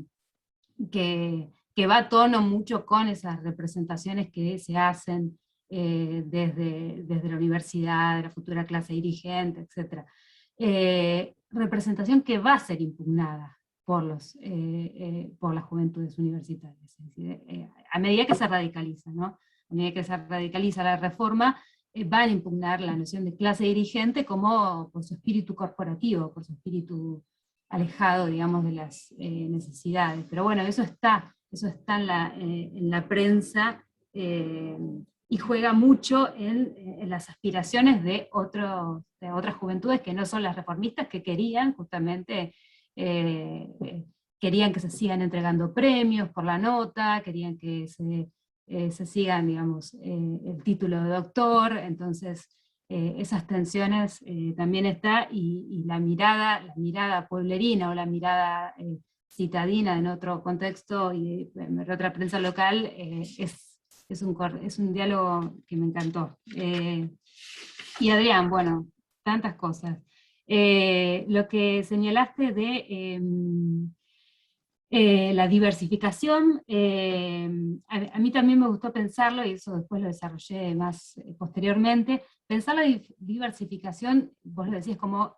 va a tono mucho con esas representaciones que se hacen desde la universidad, de la futura clase dirigente, etc. Representación que va a ser impugnada por las juventudes universitarias. Es decir, a medida que se radicaliza, ¿no? A medida que se radicaliza la reforma, van a impugnar la noción de clase dirigente como por su espíritu corporativo, por su espíritu alejado, digamos, de las necesidades. Pero bueno, eso está en la prensa, y juega mucho en las aspiraciones de otras juventudes que no son las reformistas, que querían justamente, querían que se sigan entregando premios por la nota, querían que se sigan, digamos, el título de doctor. Entonces esas tensiones también está, y la mirada pueblerina o la mirada citadina en otro contexto y en otra prensa local es un diálogo que me encantó. Y Adrián, bueno, tantas cosas. Lo que señalaste de la diversificación, a mí también me gustó pensarlo, y eso después lo desarrollé más posteriormente. Pensar la diversificación, vos lo decías, cómo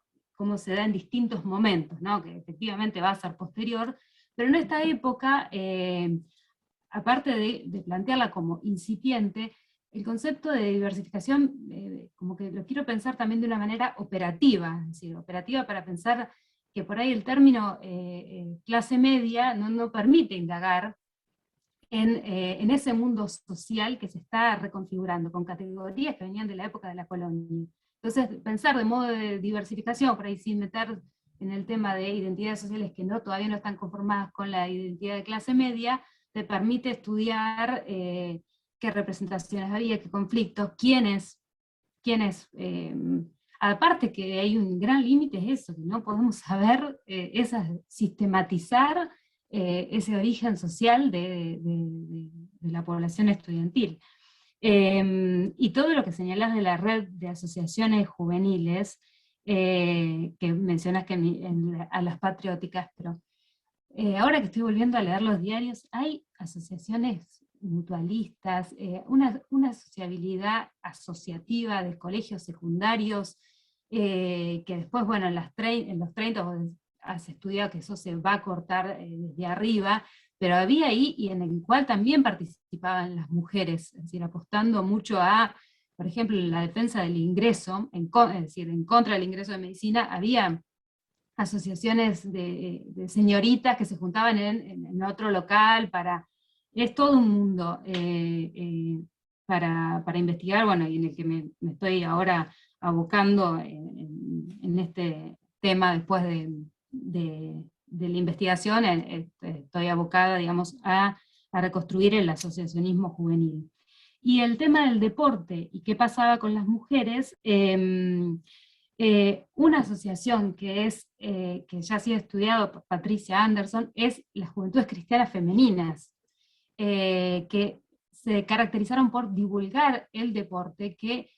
se da en distintos momentos, ¿no? Que efectivamente va a ser posterior, pero en esta época, aparte de plantearla como incipiente, el concepto de diversificación, como que lo quiero pensar también de una manera operativa, es decir, operativa para pensar que por ahí el término clase media no permite indagar en ese mundo social que se está reconfigurando, con categorías que venían de la época de la colonia. Entonces, pensar de modo de diversificación, por ahí sin meter en el tema de identidades sociales que todavía no están conformadas con la identidad de clase media, te permite estudiar qué representaciones había, qué conflictos, quiénes aparte que hay un gran límite, es eso, que no podemos saber, sistematizar ese origen social de la población estudiantil. Y todo lo que señalás de la red de asociaciones juveniles, que mencionas a las patrióticas, pero ahora que estoy volviendo a leer los diarios, hay asociaciones mutualistas, una sociabilidad asociativa de colegios secundarios, que después, bueno, en los 30, has estudiado que eso se va a cortar desde arriba, pero había ahí, y en el cual también participaban las mujeres, es decir, apostando mucho a, por ejemplo, la defensa del ingreso, es decir, en contra del ingreso de medicina, había asociaciones de señoritas que se juntaban en otro local es todo un mundo para investigar, bueno, y en el que me estoy ahora abocando en este tema después de la investigación, estoy abocada, digamos, a reconstruir el asociacionismo juvenil. Y el tema del deporte, y qué pasaba con las mujeres, una asociación que ya ha sido estudiado por Patricia Anderson, es las Juventudes Cristianas Femeninas, que se caracterizaron por divulgar el deporte, que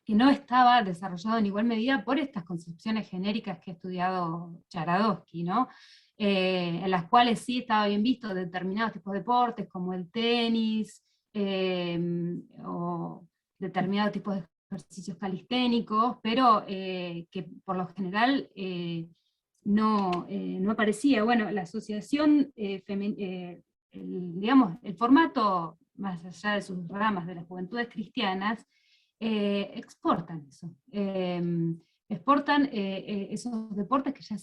no estaba desarrollado en igual medida por estas concepciones genéricas que ha estudiado Charadowski, ¿no? En las cuales sí estaba bien visto determinados tipos de deportes, como el tenis, o determinados tipos de ejercicios calisténicos, pero que por lo general no aparecía. Bueno, la asociación, digamos, el formato, más allá de sus ramas de las juventudes cristianas, exportan eso. Exportan esos deportes que ya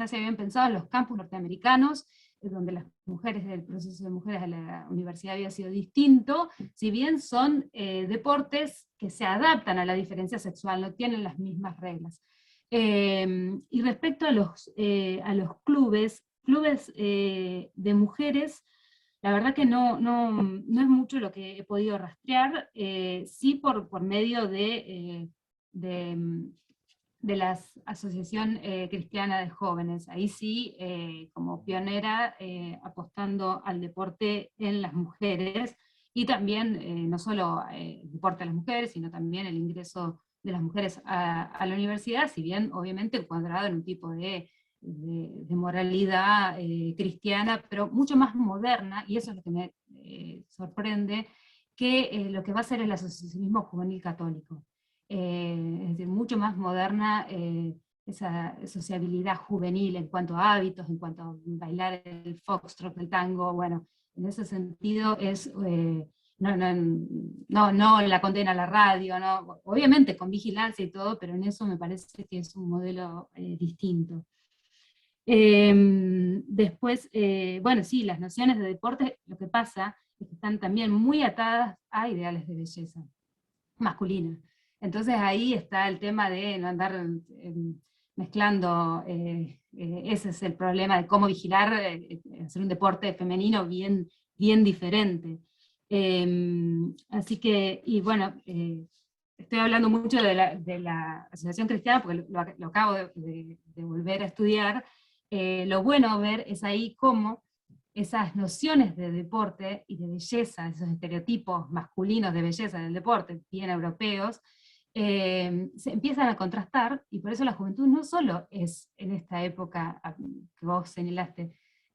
se habían pensado en los campus norteamericanos, donde las mujeres, el proceso de mujeres a la universidad había sido distinto, si bien son deportes que se adaptan a la diferencia sexual, no tienen las mismas reglas. Y respecto a los clubes de mujeres, la verdad que no es mucho lo que he podido rastrear, sí por medio de la Asociación Cristiana de Jóvenes, ahí sí, como pionera, apostando al deporte en las mujeres, y también no solo el deporte a las mujeres, sino también el ingreso de las mujeres a la universidad, si bien obviamente encuadrado en un tipo de moralidad cristiana, pero mucho más moderna, y eso es lo que me sorprende, que lo que va a ser el asociacionismo juvenil católico. Es decir, mucho más moderna esa sociabilidad juvenil en cuanto a hábitos, en cuanto a bailar el foxtrot, el tango, bueno, en ese sentido es... no la condena a la radio, no, obviamente con vigilancia y todo, pero en eso me parece que es un modelo distinto. Después, bueno, sí, las nociones de deporte, lo que pasa es que están también muy atadas a ideales de belleza masculina. Entonces ahí está el tema de no andar mezclando, ese es el problema de cómo vigilar, hacer un deporte femenino bien diferente. Así que, y bueno, estoy hablando mucho de la Asociación Cristiana porque lo acabo de volver a estudiar. Lo bueno ver es ahí cómo esas nociones de deporte y de belleza, esos estereotipos masculinos de belleza del deporte, bien europeos, se empiezan a contrastar, y por eso la juventud no solo es en esta época que vos señalaste,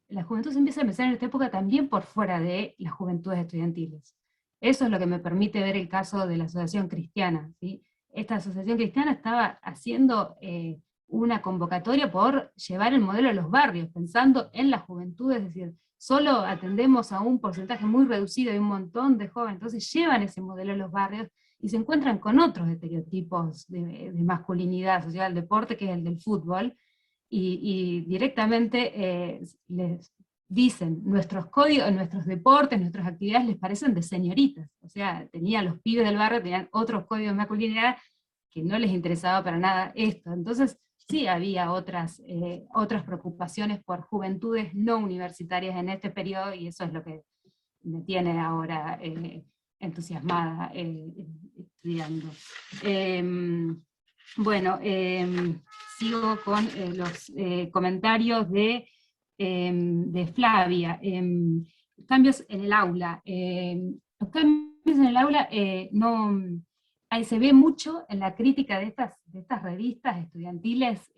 la juventud se empieza a pensar en esta época también por fuera de las juventudes estudiantiles. Eso es lo que me permite ver el caso de la Asociación Cristiana, ¿sí? Esta Asociación Cristiana estaba haciendo una convocatoria por llevar el modelo a los barrios, pensando en la juventud, es decir, solo atendemos a un porcentaje muy reducido y un montón de jóvenes, entonces llevan ese modelo a los barrios y se encuentran con otros estereotipos de masculinidad asociada al deporte, que es el del fútbol, y directamente les dicen, nuestros códigos, nuestros deportes, nuestras actividades les parecen de señoritas, o sea, los pibes del barrio tenían otros códigos de masculinidad que no les interesaba para nada esto. Entonces sí había otras preocupaciones por juventudes no universitarias en este periodo, y eso es lo que me tiene ahora entusiasmada estudiando. Bueno, sigo con los comentarios de Flavia. Cambios en el aula. Los cambios en el aula ahí se ve mucho en la crítica de estas revistas estudiantiles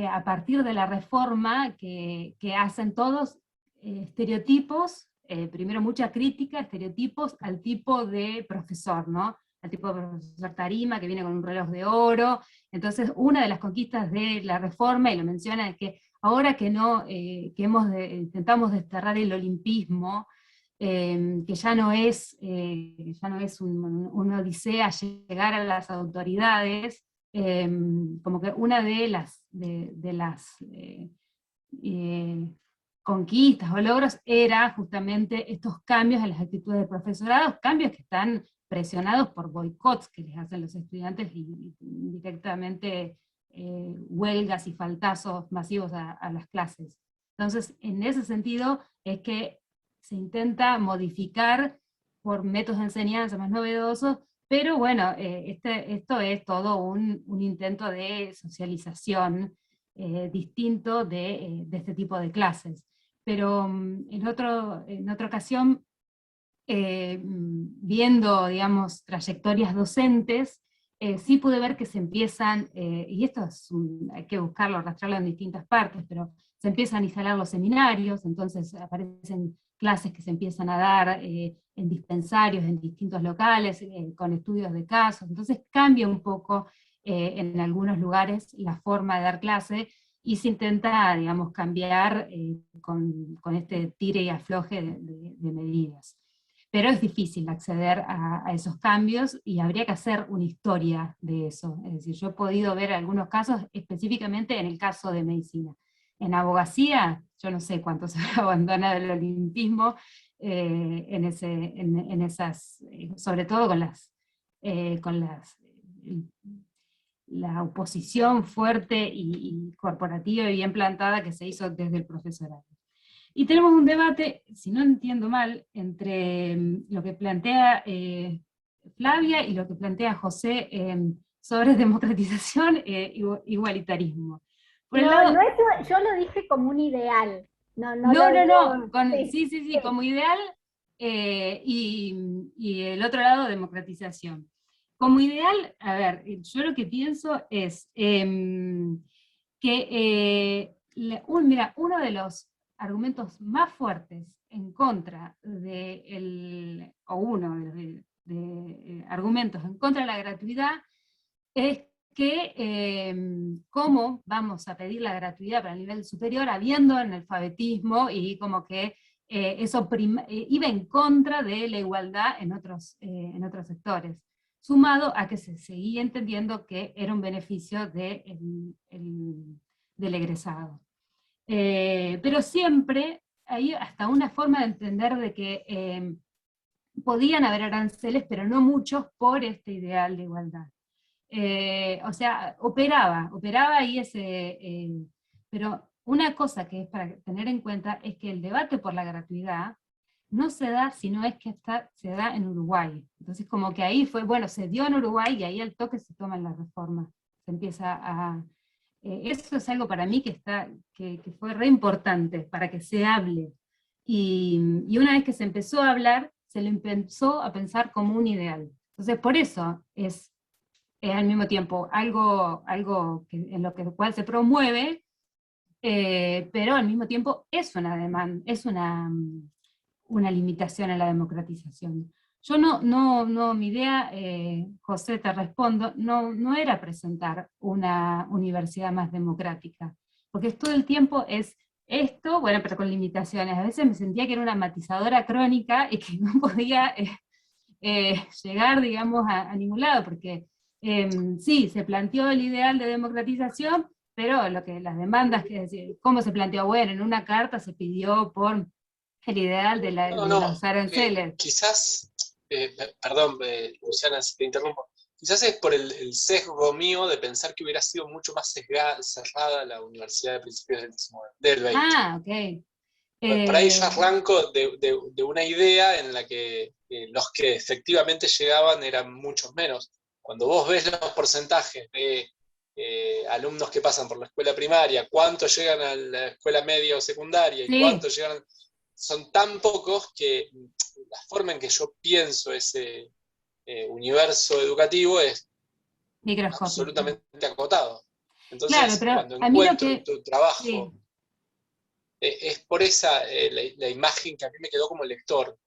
a partir de la reforma que hacen todos estereotipos, primero mucha crítica, estereotipos al tipo de profesor, ¿no? al tipo de profesor tarima que viene con un reloj de oro. Entonces, una de las conquistas de la reforma, y lo menciona, es que ahora que intentamos desterrar el olimpismo, que ya no es una odisea llegar a las autoridades, como que una de las conquistas o logros era justamente estos cambios en las actitudes del profesorado, cambios que están presionados por boicots que les hacen los estudiantes y directamente huelgas y faltazos masivos a las clases. Entonces, en ese sentido es que se intenta modificar por métodos de enseñanza más novedosos, pero bueno, esto es todo un intento de socialización distinto de este tipo de clases. Pero en otra ocasión, viendo, digamos, trayectorias docentes, sí pude ver que se empiezan, y esto hay que buscarlo, arrastrarlo en distintas partes, pero se empiezan a instalar los seminarios, entonces aparecen clases que se empiezan a dar en dispensarios, en distintos locales, con estudios de casos, entonces cambia un poco en algunos lugares la forma de dar clase, y se intenta, digamos, cambiar con este tire y afloje de medidas. Pero es difícil acceder a esos cambios y habría que hacer una historia de eso. Es decir, yo he podido ver algunos casos, específicamente en el caso de medicina. En abogacía, yo no sé cuánto se ha abandonado el olimpismo, sobre todo con la oposición fuerte y corporativa y bien plantada que se hizo desde el profesorado. Y tenemos un debate, si no entiendo mal, entre lo que plantea Flavia y lo que plantea José sobre democratización e igualitarismo. Por el lado, yo lo dije como un ideal. No, sí, como ideal, y el otro lado, democratización. Como ideal, a ver, yo lo que pienso es que, uno de los argumentos más fuertes en contra argumentos en contra de la gratuidad es que cómo vamos a pedir la gratuidad para el nivel superior habiendo analfabetismo y como que eso iba en contra de la igualdad en otros sectores, sumado a que se seguía entendiendo que era un beneficio del egresado. Pero siempre hay hasta una forma de entender de que podían haber aranceles, pero no muchos, por este ideal de igualdad. O sea, operaba ahí pero una cosa que es para tener en cuenta es que el debate por la gratuidad no se da, sino es que se da en Uruguay. Entonces como que ahí fue, bueno, se dio en Uruguay y ahí al toque se toman las reformas. Se empieza a... eso es algo para mí que fue re importante para que se hable. Y una vez que se empezó a hablar, se lo empezó a pensar como un ideal. Entonces por eso es al mismo tiempo algo en lo cual se promueve, pero al mismo tiempo es una demanda, es una limitación en la democratización. Yo mi idea, José, te respondo, no era presentar una universidad más democrática, porque todo el tiempo es esto, bueno, pero con limitaciones. A veces me sentía que era una matizadora crónica y que no podía llegar, digamos, a ningún lado, porque sí, se planteó el ideal de democratización, pero las demandas, ¿cómo se planteó? Bueno, en una carta se pidió por el ideal de los aranceles. Quizás, perdón, Luciana, si te interrumpo, quizás es por el sesgo mío de pensar que hubiera sido mucho más cerrada la universidad de principios del 20. Ah, ok. Por ahí yo arranco de una idea en la que los que efectivamente llegaban eran muchos menos. Cuando vos ves los porcentajes de alumnos que pasan por la escuela primaria, cuántos llegan a la escuela media o secundaria y cuántos llegan, son tan pocos que la forma en que yo pienso ese universo educativo es absolutamente acotado. Entonces, claro, cuando encuentro tu trabajo, es por esa la imagen que a mí me quedó como lector.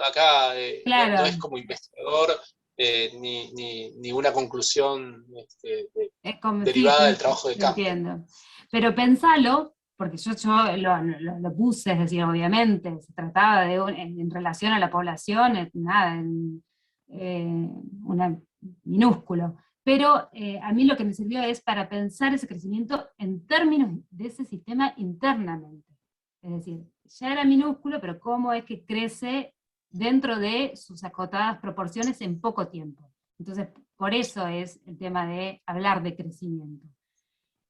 Acá no es como investigador, ni una conclusión derivada del trabajo de campo. Entiendo. Pero pensalo, porque yo lo puse, es decir, obviamente, se trataba de en relación a la población, nada, minúsculo. Pero a mí lo que me sirvió es para pensar ese crecimiento en términos de ese sistema internamente. Es decir, ya era minúsculo, pero cómo es que crece dentro de sus acotadas proporciones en poco tiempo. Entonces, por eso es el tema de hablar de crecimiento.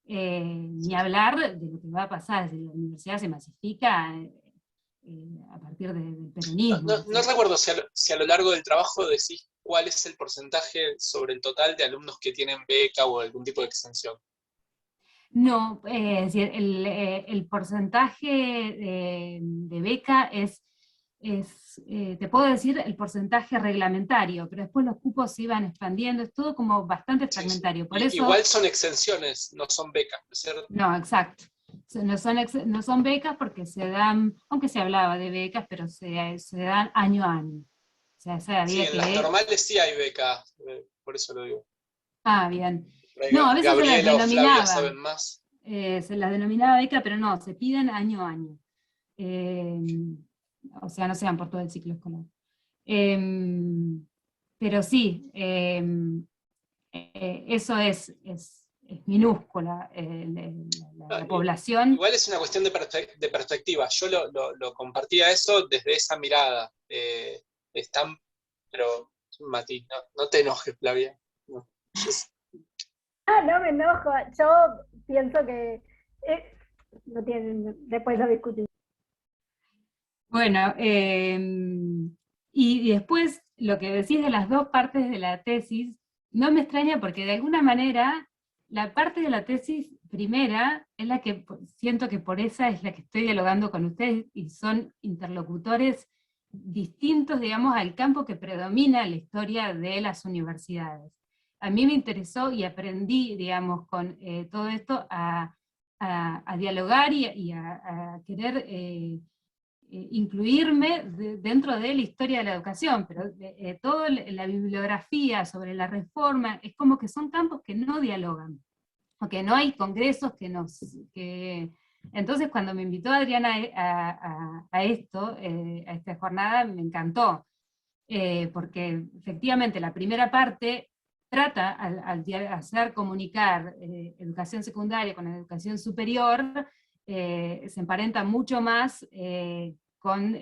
Ni hablar de lo que va a pasar, si la universidad se masifica a partir del peronismo. No recuerdo si a lo largo del trabajo decís cuál es el porcentaje sobre el total de alumnos que tienen beca o algún tipo de extensión. No, es decir, el porcentaje de beca te puedo decir el porcentaje reglamentario, pero después los cupos se iban expandiendo, es todo como bastante fragmentario. Por eso, igual son exenciones, no son becas, ¿no es cierto? No, exacto. No son becas porque se dan, aunque se hablaba de becas, pero se dan año a año. O sea, en las normales sí hay becas, por eso lo digo. Ah, bien. No, a veces Gabriela se las denominaba. o Flavia saben más. Se las denominaba beca, pero no, se piden año a año. O sea, no sean por todo el ciclo escolar. Pero sí, eso es minúscula, la población. Igual es una cuestión de perspectiva. Yo lo compartía eso desde esa mirada. Pero, Mati, no te enojes, Flavia. No me enojo. Yo pienso que no tienen, después lo discutimos. Bueno, y después lo que decís de las dos partes de la tesis, no me extraña porque de alguna manera la parte de la tesis primera es la que siento que por esa es la que estoy dialogando con ustedes y son interlocutores distintos, digamos, al campo que predomina en la historia de las universidades. A mí me interesó y aprendí, digamos, con todo esto a dialogar y a querer incluirme dentro de la historia de la educación, pero toda la bibliografía sobre la reforma, es como que son campos que no dialogan, o que no hay congresos Entonces cuando me invitó Adriana a esto, a esta jornada, me encantó, porque efectivamente la primera parte trata, al hacer comunicar educación secundaria con educación superior, se emparenta mucho más con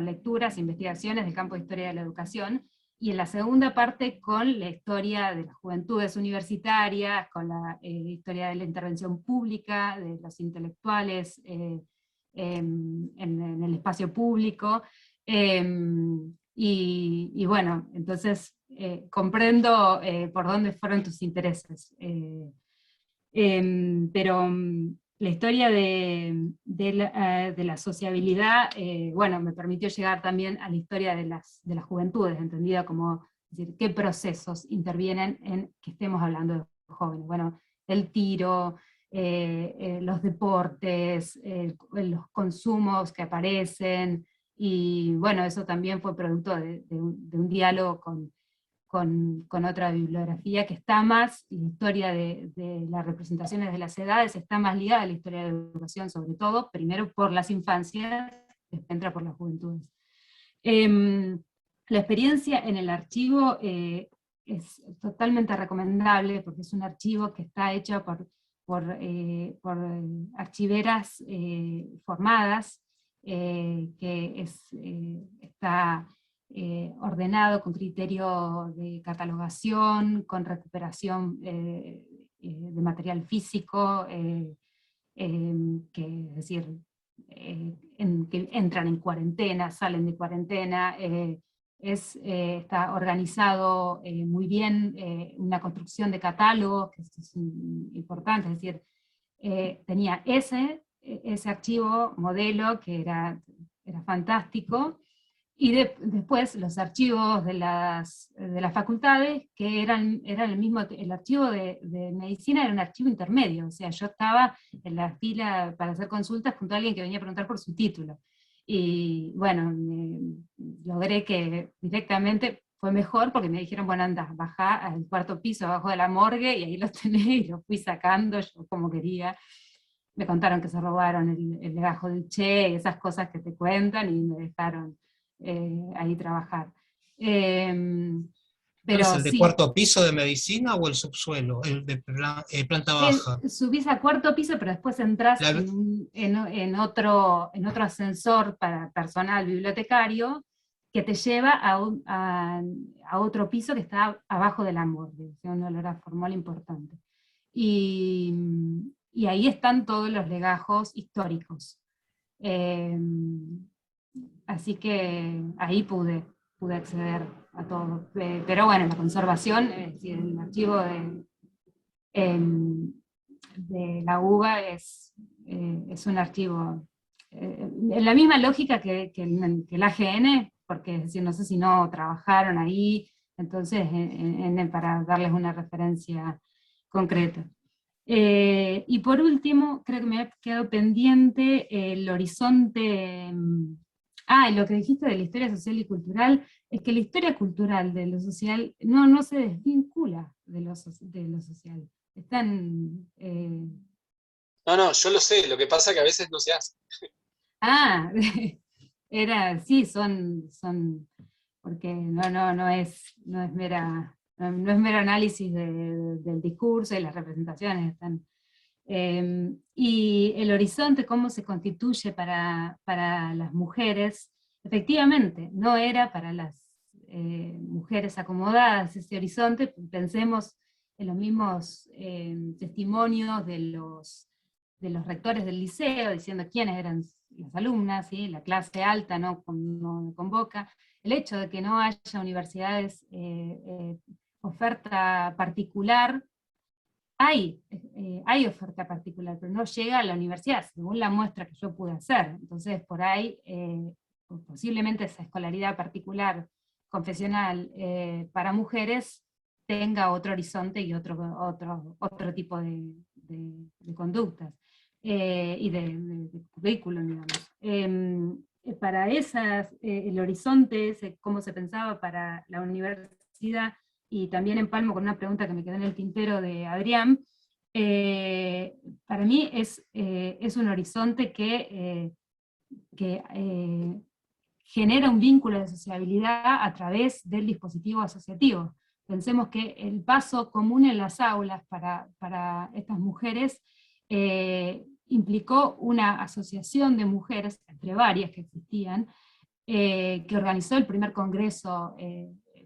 lecturas, investigaciones del campo de historia de la educación, y en la segunda parte con la historia de las juventudes universitarias, con la historia de la intervención pública, de los intelectuales en el espacio público, y bueno, entonces comprendo por dónde fueron tus intereses. Pero la historia de la sociabilidad, bueno, me permitió llegar también a la historia de las juventudes, entendida como, es decir, qué procesos intervienen en que estemos hablando de jóvenes. Bueno, el tiro, los deportes, los consumos que aparecen, y bueno, eso también fue producto de un diálogo con otra bibliografía que está más, la historia de las representaciones de las edades está más ligada a la historia de la educación, sobre todo, primero por las infancias, después entra por las juventudes. La experiencia en el archivo es totalmente recomendable, porque es un archivo que está hecho por archiveras formadas, que está ordenado con criterio de catalogación, con recuperación de material físico, que, es decir, que entran en cuarentena, salen de cuarentena, está organizado muy bien, una construcción de catálogos, que es importante, es decir, tenía ese archivo modelo que era fantástico, y después los archivos de las facultades, que eran el mismo, el archivo de medicina era un archivo intermedio, o sea, yo estaba en la fila para hacer consultas junto a alguien que venía a preguntar por su título. Y bueno, logré que directamente fue mejor porque me dijeron, bueno, anda, bajá al cuarto piso abajo de la morgue y ahí los tenés, y los fui sacando yo como quería. Me contaron que se robaron el legajo del Che, y esas cosas que te cuentan, y me dejaron ahí trabajar. ¿Cuál es Pero el de sí, cuarto piso de medicina o el subsuelo, el de planta baja? subís a cuarto piso, pero después entrás La- en otro ascensor para personal bibliotecario que te lleva a otro piso que está abajo de la morgue, o sea, un olor a formol importante. Y ahí están todos los legajos históricos. Eh, Así que ahí pude acceder a todo. Pero bueno, la conservación, es decir, el archivo de la UBA es un archivo en la misma lógica que el AGN, porque es decir, no sé si no trabajaron ahí, entonces para darles una referencia concreta. Y por último, creo que me ha quedado pendiente el horizonte. Lo que dijiste de la historia social y cultural, es que la historia cultural de lo social no se desvincula de lo social. Están... No, yo lo sé, lo que pasa es que a veces no se hace. ah, sí, son porque no es mero análisis del discurso y las representaciones están. Y el horizonte, cómo se constituye para las mujeres, efectivamente, no era para las mujeres acomodadas ese horizonte. Pensemos en los mismos testimonios de los rectores del liceo, diciendo quiénes eran las alumnas, ¿sí? La clase alta no convoca. El hecho de que no haya universidades, oferta particular, hay oferta particular, pero no llega a la universidad, según la muestra que yo pude hacer. Entonces, por ahí, posiblemente esa escolaridad particular, confesional, para mujeres, tenga otro horizonte y otro tipo de conductas, y de currículum, digamos. Para el horizonte, cómo se pensaba para la universidad, y también empalmo con una pregunta que me quedó en el tintero de Adrián, para mí es un horizonte que genera un vínculo de sociabilidad a través del dispositivo asociativo. Pensemos que el paso común en las aulas para estas mujeres implicó una asociación de mujeres, entre varias que existían, que organizó el primer congreso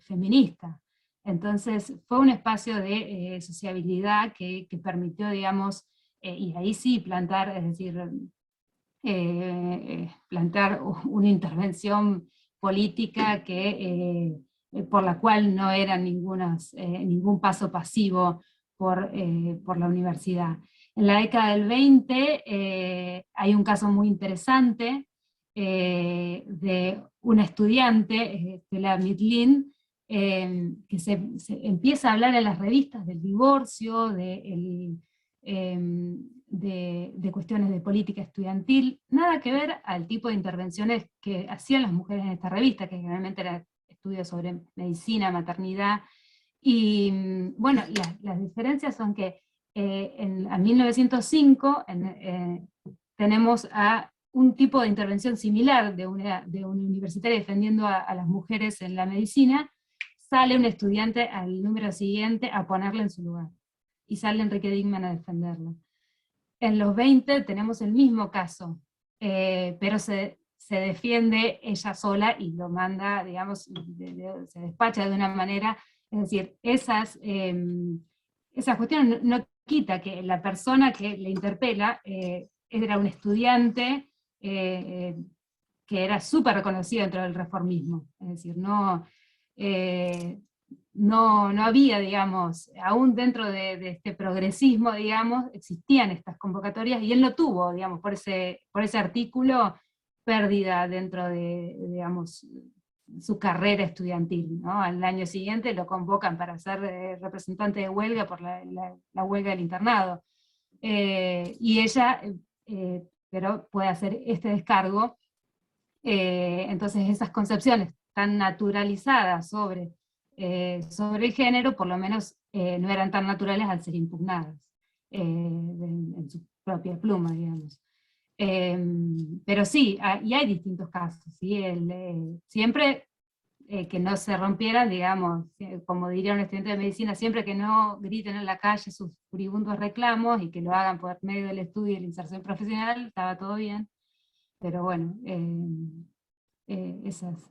feminista. Entonces fue un espacio de sociabilidad que permitió, digamos, y ahí sí plantar, es decir, plantear una intervención política por la cual no era ningún paso pasivo por la universidad. En la década del 20 hay un caso muy interesante de una estudiante, Estela Mitlin, que se empieza a hablar en las revistas del divorcio, de cuestiones de política estudiantil, nada que ver al tipo de intervenciones que hacían las mujeres en esta revista, que generalmente eran estudios sobre medicina, maternidad, y bueno, las diferencias son que en 1905 tenemos a un tipo de intervención similar de una universitaria defendiendo a las mujeres en la medicina, sale un estudiante al número siguiente a ponerla en su lugar, y sale Enrique Digman a defenderla. En los 20 tenemos el mismo caso, pero se defiende ella sola y lo manda, digamos, se despacha de una manera, es decir, esas cuestiones no quita que la persona que le interpela era un estudiante que era súper reconocido dentro del reformismo, es decir, no había, digamos, aún dentro de este progresismo, digamos, existían estas convocatorias, y él no tuvo, digamos, por ese artículo, pérdida dentro de, digamos, su carrera estudiantil, ¿no? Al año siguiente lo convocan para ser representante de huelga por la huelga del internado. Y ella, pero puede hacer este descargo. Entonces esas concepciones tan naturalizadas sobre sobre el género, por lo menos no eran tan naturales al ser impugnadas en su propia pluma, digamos. Pero sí, y hay distintos casos, ¿sí? Siempre que no se rompieran, digamos, como diría un estudiante de medicina, siempre que no griten en la calle sus furibundos reclamos y que lo hagan por medio del estudio y la inserción profesional, estaba todo bien. Pero bueno, esos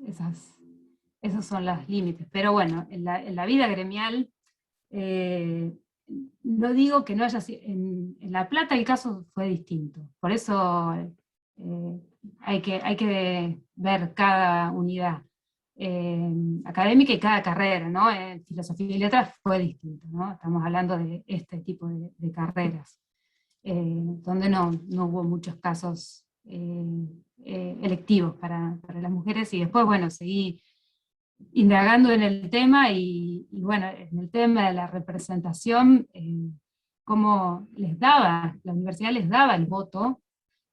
son los límites. Pero bueno, en la vida gremial, no digo que no haya sido, en La Plata el caso fue distinto. Por eso hay que ver cada unidad académica y cada carrera, ¿no? En filosofía y letras fue distinto, ¿no? Estamos hablando de este tipo de carreras, donde no hubo muchos casos electivos para las mujeres, y después, bueno, seguí indagando en el tema, y bueno, en el tema de la representación, cómo la universidad les daba el voto,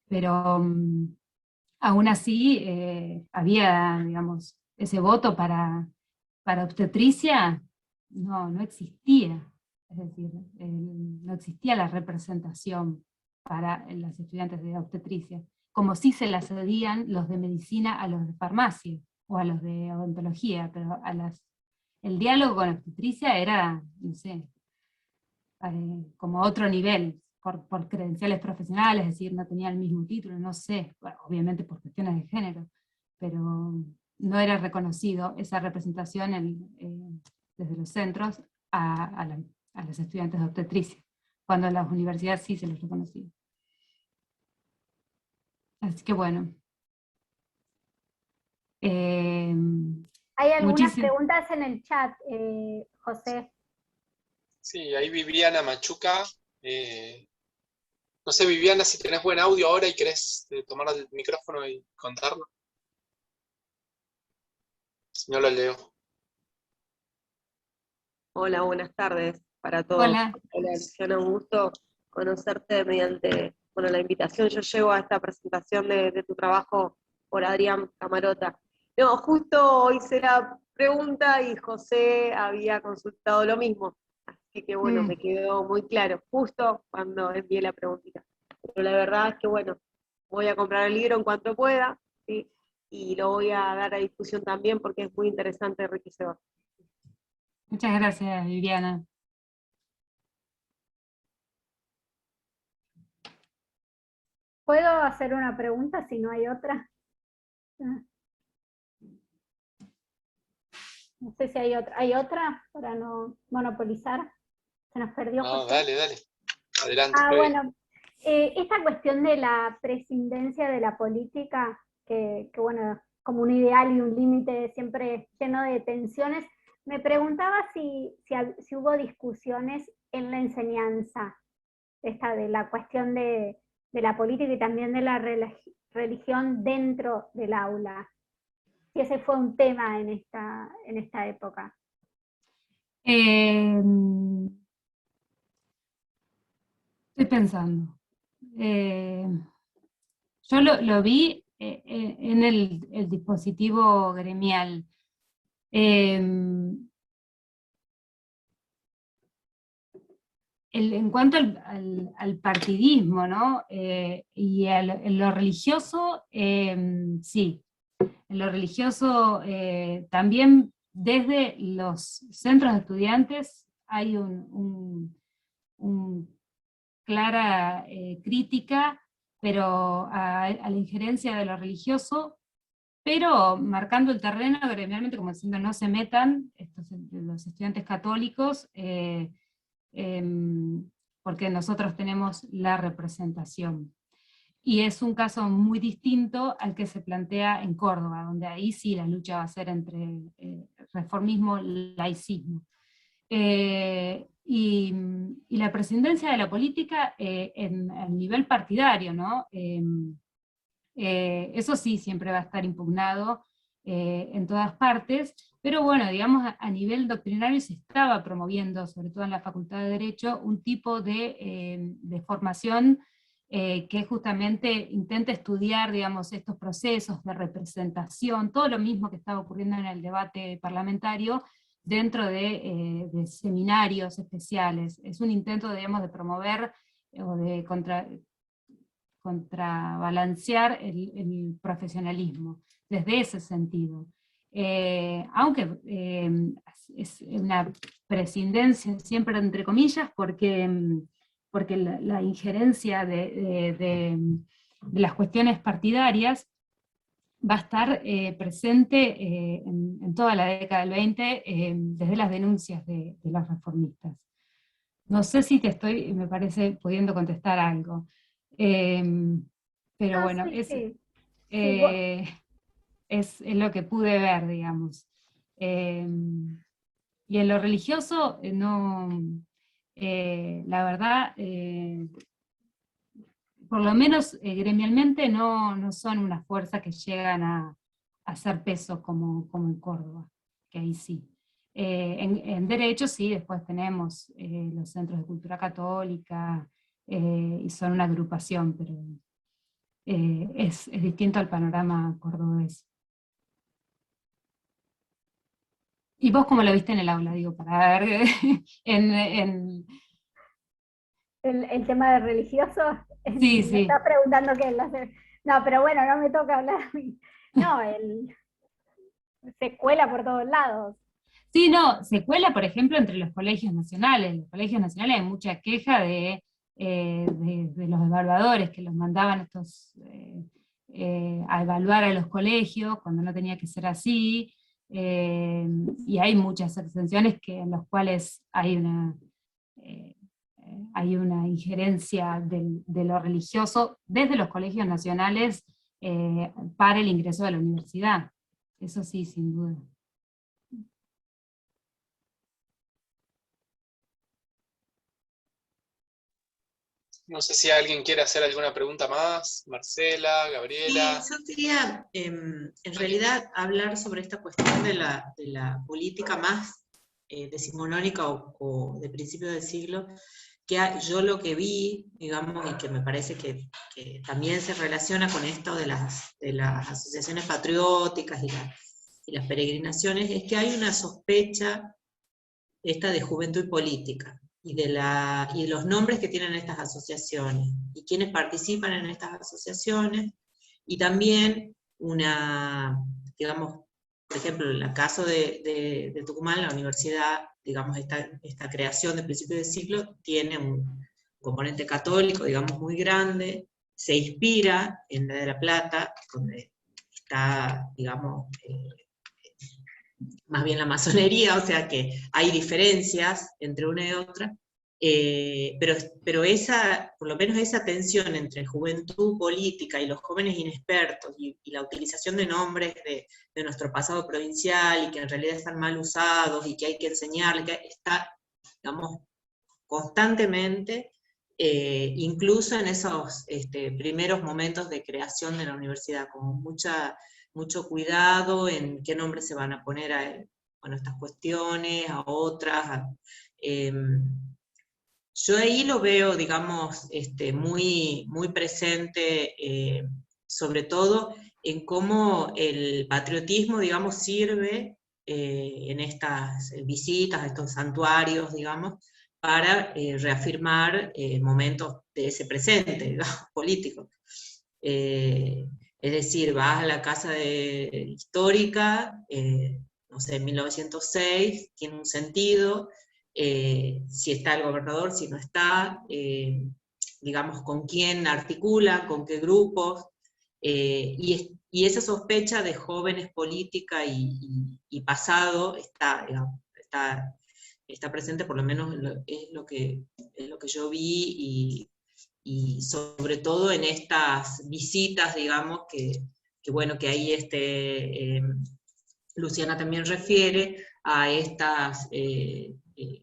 pero aún así había, digamos, ese voto para obstetricia, no existía. Es decir, no existía la representación para las estudiantes de obstetricia, como si se la cedían los de medicina a los de farmacia, o a los de odontología, pero el diálogo con obstetricia era, no sé, como otro nivel, por credenciales profesionales, es decir, no tenía el mismo título, no sé, bueno, obviamente por cuestiones de género, pero no era reconocido esa representación desde los centros a las estudiantes de obstetricia, cuando en las universidades sí se les reconocía. Así que bueno. Hay algunas preguntas en el chat, José. Sí, ahí Viviana Machuca. No sé, Viviana, si tenés buen audio ahora y querés tomar el micrófono y contarlo. Si no, lo leo. Hola, buenas tardes para todos. Hola. Hola, Luciana, un gusto conocerte mediante la invitación. Yo llego a esta presentación de tu trabajo por Adrián Camarota. No, justo hice la pregunta y José había consultado lo mismo. Así que bueno, me quedó muy claro, justo cuando envié la preguntita. Pero la verdad es que bueno, voy a comprar el libro en cuanto pueda, ¿sí? Y lo voy a dar a discusión también porque es muy interesante y enriquecedor. Muchas gracias, Viviana. ¿Puedo hacer una pregunta si no hay otra? No sé si hay otra. ¿Hay otra para no monopolizar? Se nos perdió. No, José. dale. Adelante. Bueno, esta cuestión de la prescindencia de la política, que bueno, como un ideal y un límite siempre lleno de tensiones, me preguntaba si hubo discusiones en la enseñanza, de la cuestión de la política y también de la religión dentro del aula. Si ese fue un tema en esta época. Estoy pensando. Yo lo vi en el dispositivo gremial. En cuanto al partidismo, ¿no? Y en lo religioso, sí. En lo religioso, también desde los centros de estudiantes hay un clara crítica, pero a la injerencia de lo religioso, pero marcando el terreno gremialmente como diciendo no se metan los estudiantes católicos, porque nosotros tenemos la representación. Y es un caso muy distinto al que se plantea en Córdoba, donde ahí sí la lucha va a ser entre reformismo y laicismo. Y la presidencia de la política a nivel partidario, ¿no? Eso sí siempre va a estar impugnado en todas partes, pero bueno, digamos a nivel doctrinario se estaba promoviendo, sobre todo en la Facultad de Derecho, un tipo de formación que justamente intenta estudiar, digamos, estos procesos de representación, todo lo mismo que estaba ocurriendo en el debate parlamentario, dentro de seminarios especiales. Es un intento, digamos, de promover o de contrabalancear el profesionalismo, desde ese sentido. Aunque es una prescindencia siempre entre comillas, porque la injerencia de las cuestiones partidarias va a estar presente en toda la década del 20, desde las denuncias de los reformistas. No sé si me parece, pudiendo contestar algo. Pero bueno, Sí. es lo que pude ver, digamos. Y en lo religioso, la verdad, por lo menos gremialmente no son una fuerza que llegan a hacer peso como en Córdoba, que ahí sí. En derecho sí, después tenemos los centros de cultura católica, y son una agrupación, pero es distinto al panorama cordobés. ¿Y vos cómo lo viste en el aula? Digo, para ver El tema de religioso, Sí, me sí. está preguntando qué es. No, pero bueno, no me toca hablar a mí. No, se cuela por todos lados. Sí, no, se cuela, por ejemplo, entre los colegios nacionales. En los colegios nacionales hay mucha queja de los evaluadores que los mandaban a evaluar a los colegios cuando no tenía que ser así, y hay muchas exenciones en las cuales hay una injerencia de lo religioso desde los colegios nacionales para el ingreso a la universidad. Eso sí, sin duda. No sé si alguien quiere hacer alguna pregunta más. Marcela, Gabriela. Sí, yo quería en realidad hablar sobre esta cuestión de la política más decimonónica o de principio del siglo, que yo lo que vi, digamos, y que me parece que también se relaciona con esto de las asociaciones patrióticas y las peregrinaciones, es que hay una sospecha esta de juventud y política, y de los nombres que tienen estas asociaciones, y quienes participan en estas asociaciones, y también digamos, por ejemplo, en el caso de Tucumán, la universidad, digamos, esta creación de principios del siglo tiene un componente católico, digamos, muy grande, se inspira en la de La Plata, donde está, digamos, más bien la masonería, o sea que hay diferencias entre una y otra, pero por lo menos esa tensión entre juventud política y los jóvenes inexpertos, y la utilización de nombres de nuestro pasado provincial, y que en realidad están mal usados, y que hay que enseñarle, que está, digamos, constantemente, incluso en esos primeros momentos de creación de la universidad, con mucho cuidado en qué nombres se van a poner a estas cuestiones, a otras. Yo ahí lo veo, digamos, muy, muy presente, sobre todo en cómo el patriotismo, digamos, sirve en estas visitas, a estos santuarios, digamos, para reafirmar momentos de ese presente, digamos, político. Es decir, vas a la casa histórica, no sé, en 1906, tiene un sentido, si está el gobernador, si no está, digamos, con quién articula, con qué grupos, y esa sospecha de jóvenes política y pasado digamos, está presente, por lo menos es lo que yo vi, y sobre todo en estas visitas, digamos, que bueno, que ahí Luciana también refiere a estas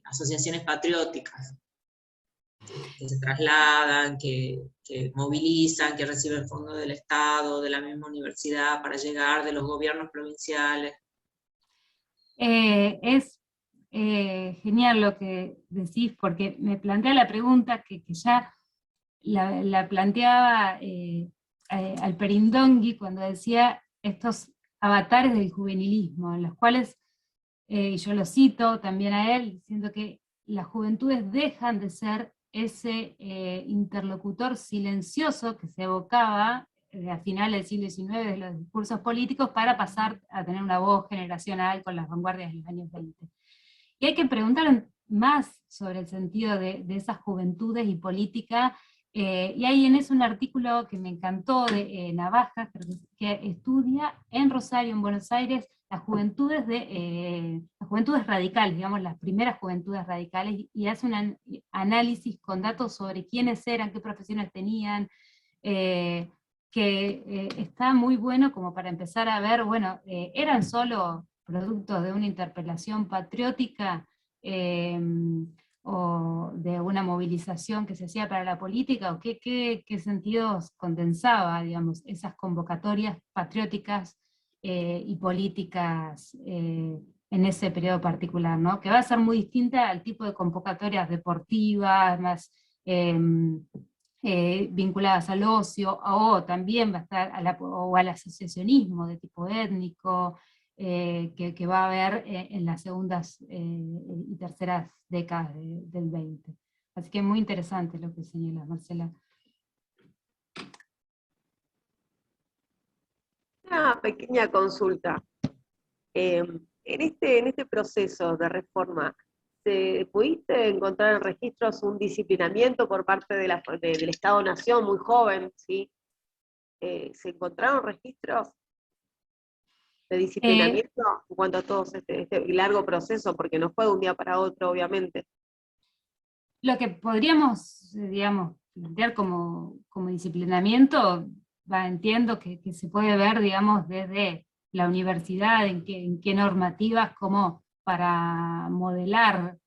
asociaciones patrióticas que se trasladan, que movilizan, que reciben fondos del Estado, de la misma universidad, para llegar, de los gobiernos provinciales. Es genial lo que decís, porque me plantea la pregunta que ya la planteaba Alperindongui cuando decía estos avatares del juvenilismo, en los cuales y yo lo cito también a él, diciendo que las juventudes dejan de ser ese interlocutor silencioso que se evocaba a finales del siglo XIX de los discursos políticos para pasar a tener una voz generacional con las vanguardias de los años 20. Y hay que preguntar más sobre el sentido de esas juventudes y política, y hay en eso un artículo que me encantó de Navaja, que estudia en Rosario, en Buenos Aires, las juventudes radicales, digamos, las primeras juventudes radicales, y hace un análisis con datos sobre quiénes eran, qué profesiones tenían, que está muy bueno como para empezar a ver, bueno, eran solo producto de una interpelación patriótica, o de una movilización que se hacía para la política, o qué sentidos condensaba, digamos, esas convocatorias patrióticas y políticas en ese periodo particular, ¿no? Que va a ser muy distinta al tipo de convocatorias deportivas, más vinculadas al ocio, o también va a estar o al asociacionismo de tipo étnico, que va a haber en las segundas y terceras décadas del 20. Así que muy interesante lo que señala Marcela. Una pequeña consulta. En este proceso de reforma, ¿pudiste encontrar en registros un disciplinamiento por parte del Estado-Nación muy joven? ¿Sí? ¿Se encontraron registros de disciplinamiento en cuanto a todo este largo proceso? Porque no fue de un día para otro, obviamente. Lo que podríamos, digamos, plantear como disciplinamiento, entiendo que se puede ver, digamos, desde la universidad, en qué normativas, como para modelar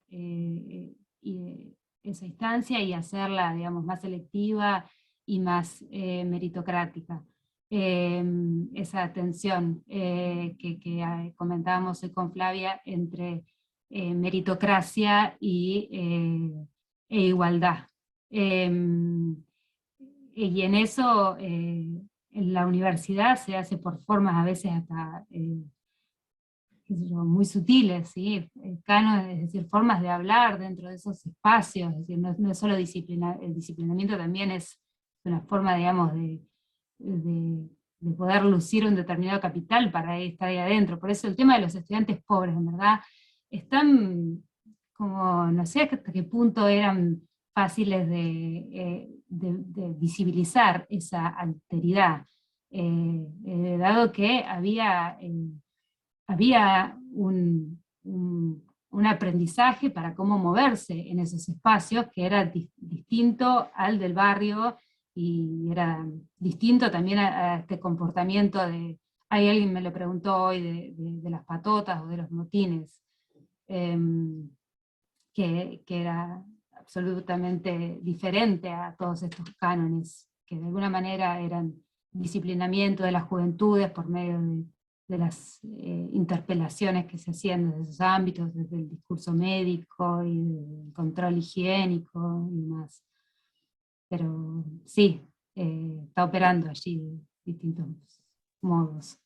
esa instancia y hacerla, digamos, más selectiva y más meritocrática. Esa tensión que comentábamos hoy con Flavia entre meritocracia e igualdad. Y en eso, en la universidad se hace por formas a veces hasta muy sutiles, ¿sí? Cánones, es decir, formas de hablar dentro de esos espacios, es decir, no es solo disciplina, el disciplinamiento también es una forma, digamos, de poder lucir un determinado capital para estar ahí adentro. Por eso el tema de los estudiantes pobres, en verdad, están como, no sé hasta qué punto eran fáciles de visibilizar esa alteridad, dado que había un aprendizaje para cómo moverse en esos espacios que era distinto al del barrio, y era distinto también a este comportamiento de, alguien me lo preguntó hoy, de las patotas o de los motines, que era absolutamente diferente a todos estos cánones, que de alguna manera eran disciplinamiento de las juventudes por medio de las interpelaciones que se hacían desde esos ámbitos, desde el discurso médico y el control higiénico y demás. Pero sí, está operando allí de distintos modos.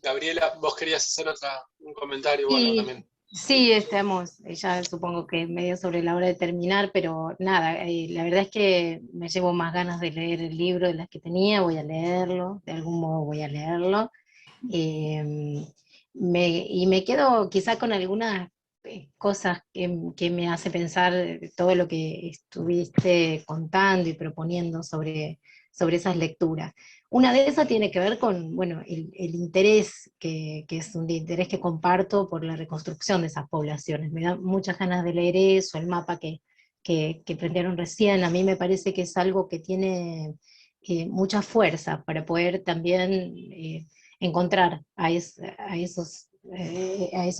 Gabriela, vos querías hacer un comentario, Sí, bueno, también. sí, estamos ya supongo que medio sobre la hora de terminar, pero nada, la verdad es que me llevo más ganas de leer el libro de las que tenía, voy a leerlo, de algún modo voy a leerlo, y me quedo quizá con algunas cosas que me hace pensar todo lo que estuviste contando y proponiendo sobre esas lecturas. Una de esas tiene que ver con, bueno, el interés, que es un interés que comparto por la reconstrucción de esas poblaciones. Me da muchas ganas de leer eso, el mapa que prendieron recién. A mí me parece que es algo que tiene mucha fuerza para poder también encontrar a esos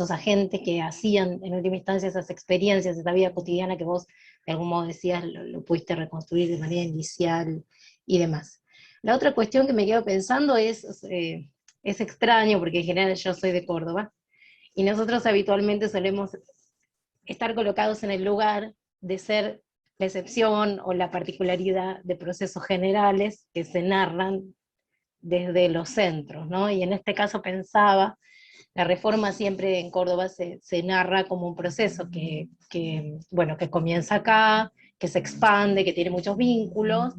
agentes que hacían en última instancia esas experiencias, esa vida cotidiana que vos de algún modo decías, lo pudiste reconstruir de manera inicial y demás. La otra cuestión que me quedo pensando es extraño, porque en general yo soy de Córdoba, y nosotros habitualmente solemos estar colocados en el lugar de ser la excepción o la particularidad de procesos generales que se narran desde los centros, ¿no? Y en este caso pensaba la reforma siempre en Córdoba se narra como un proceso bueno, que comienza acá, que se expande, que tiene muchos vínculos,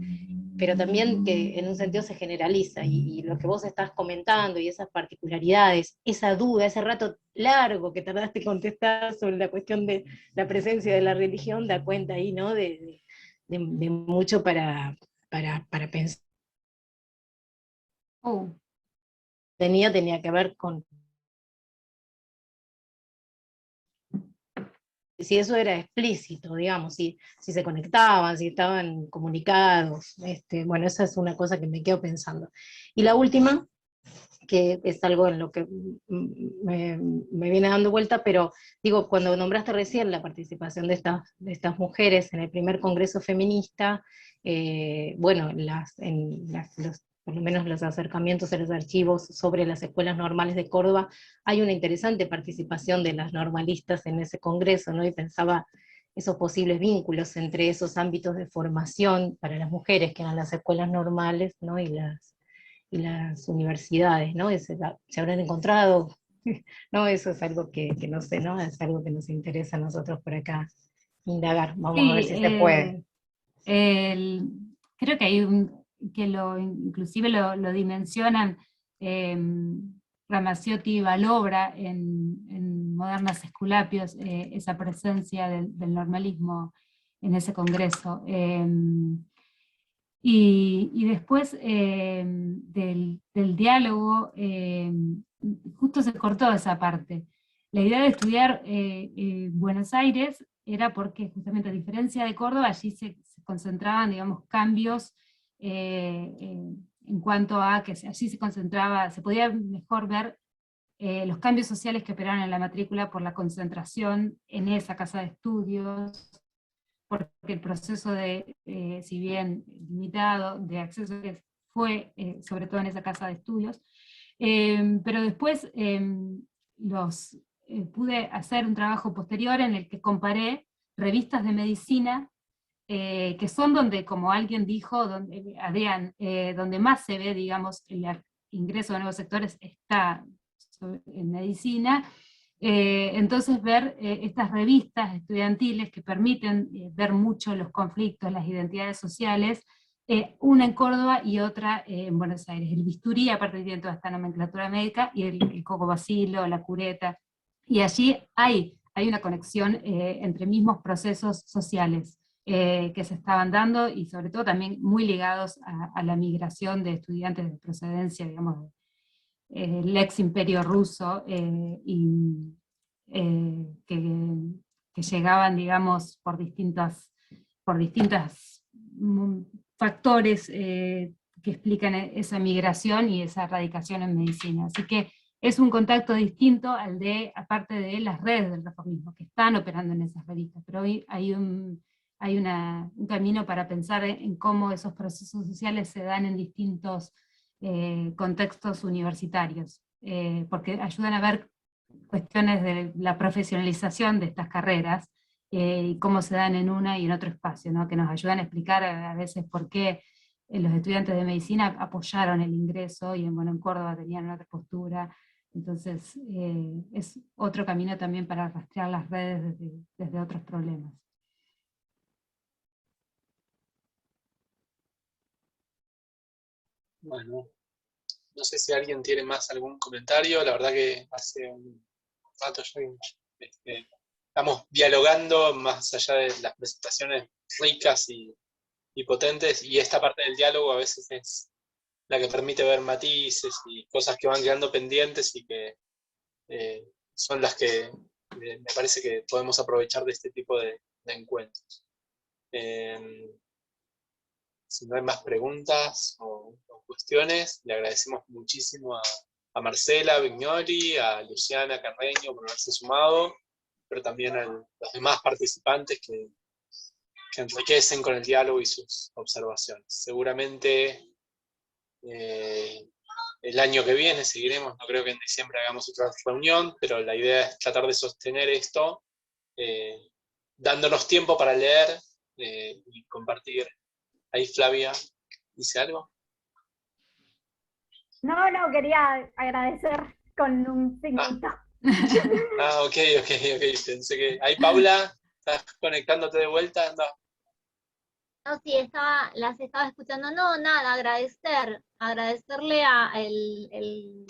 pero también que en un sentido se generaliza, y lo que vos estás comentando, y esas particularidades, esa duda, ese rato largo que tardaste en contestar sobre la cuestión de la presencia de la religión, da cuenta ahí, ¿no? De mucho para pensar. Oh, Tenía que ver con si eso era explícito, digamos, si se conectaban, si estaban comunicados. Bueno, esa es una cosa que me quedo pensando. Y la última, que es algo en lo que me viene dando vuelta, pero digo, cuando nombraste recién la participación de estas mujeres en el primer Congreso Feminista, bueno, por lo menos los acercamientos a los archivos sobre las escuelas normales de Córdoba, hay una interesante participación de las normalistas en ese congreso, ¿no? Y pensaba esos posibles vínculos entre esos ámbitos de formación para las mujeres, que eran las escuelas normales, ¿no? y las universidades, ¿no? Se habrán encontrado, ¿no? Eso es algo que no sé, ¿no? Es algo que nos interesa a nosotros por acá indagar. Vamos a ver sí, si se puede. creo que hay inclusive lo dimensionan Ramazzotti y Valobra en Modernas Esculapios, esa presencia del normalismo en ese congreso. Y después del diálogo, justo se cortó esa parte. La idea de estudiar Buenos Aires era porque, justamente a diferencia de Córdoba, allí se concentraban, digamos, cambios en cuanto a que allí se concentraba, se podía mejor ver los cambios sociales que operaban en la matrícula por la concentración en esa casa de estudios, porque el proceso si bien limitado, de acceso fue sobre todo en esa casa de estudios, pero después pude hacer un trabajo posterior en el que comparé revistas de medicina, que son donde, como alguien dijo, Adrián, donde más se ve, digamos, el ingreso de nuevos sectores está en medicina. Entonces ver estas revistas estudiantiles que permiten ver mucho los conflictos, las identidades sociales, una en Córdoba y otra en Buenos Aires. El bisturí, aparte tiene toda esta nomenclatura médica, y el cocobacilo, la cureta, y allí hay una conexión entre mismos procesos sociales que se estaban dando, y sobre todo también muy ligados a la migración de estudiantes de procedencia, digamos, el ex imperio ruso, que llegaban, digamos, por distintas factores que explican esa migración y esa radicación en medicina. Así que es un contacto distinto al de, aparte de las redes del reformismo, que están operando en esas revistas, pero hoy hay un camino para pensar en cómo esos procesos sociales se dan en distintos contextos universitarios, porque ayudan a ver cuestiones de la profesionalización de estas carreras, y cómo se dan en una y en otro espacio, ¿no? Que nos ayudan a explicar a veces por qué los estudiantes de medicina apoyaron el ingreso, y en Córdoba tenían otra postura. Entonces es otro camino también para rastrear las redes desde otros problemas. Bueno, no sé si alguien tiene más algún comentario. La verdad que hace un rato ya estamos dialogando más allá de las presentaciones ricas y potentes, y esta parte del diálogo a veces es la que permite ver matices y cosas que van quedando pendientes y que son las que me parece que podemos aprovechar de este tipo de encuentros. Si no hay más preguntas o cuestiones, le agradecemos muchísimo a Marcela Vignoli, a Luciana Carreño por haberse sumado, pero también a los demás participantes que enriquecen con el diálogo y sus observaciones. Seguramente el año que viene seguiremos, no creo que en diciembre hagamos otra reunión, pero la idea es tratar de sostener esto, dándonos tiempo para leer y compartir. Ahí Flavia, ¿dice algo? No, quería agradecer con un signito. Ok. Pensé que... Ahí, Paula, ¿estás conectándote de vuelta? No. No, sí, las estaba escuchando. No, nada, agradecerle a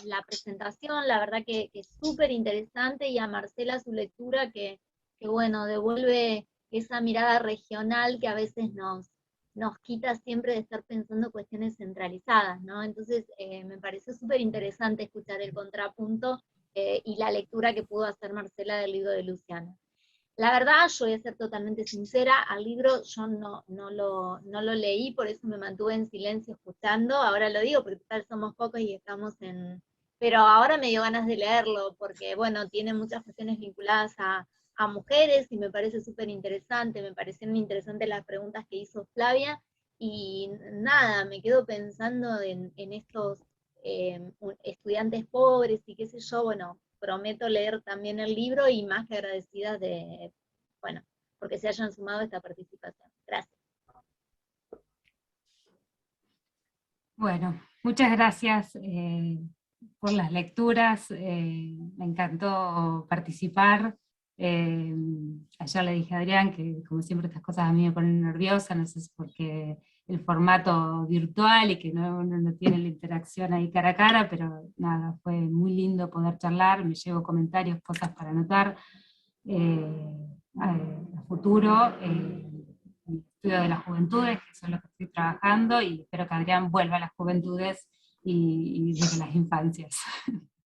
la presentación, la verdad que es súper interesante, y a Marcela su lectura que bueno, devuelve esa mirada regional que a veces nos quita siempre de estar pensando cuestiones centralizadas, ¿no? Entonces, me pareció súper interesante escuchar el contrapunto y la lectura que pudo hacer Marcela del libro de Luciana. La verdad, yo voy a ser totalmente sincera, al libro yo no lo leí, por eso me mantuve en silencio escuchando. Ahora lo digo porque tal somos pocos y estamos en... Pero ahora me dio ganas de leerlo, porque bueno, tiene muchas cuestiones vinculadas a mujeres, y me parece súper interesante, me parecieron interesantes las preguntas que hizo Flavia, y nada, me quedo pensando en estos estudiantes pobres y qué sé yo. Bueno, prometo leer también el libro, y más que agradecida de, bueno, porque se hayan sumado a esta participación. Gracias. Bueno, muchas gracias por las lecturas, me encantó participar. Ayer le dije a Adrián que, como siempre, estas cosas a mí me ponen nerviosa, no sé si porque el formato virtual y que uno no tiene la interacción ahí cara a cara, pero nada, fue muy lindo poder charlar, me llevo comentarios, cosas para anotar a futuro. El estudio de las juventudes, que son los que estoy trabajando, y espero que Adrián vuelva a las juventudes y desde las infancias.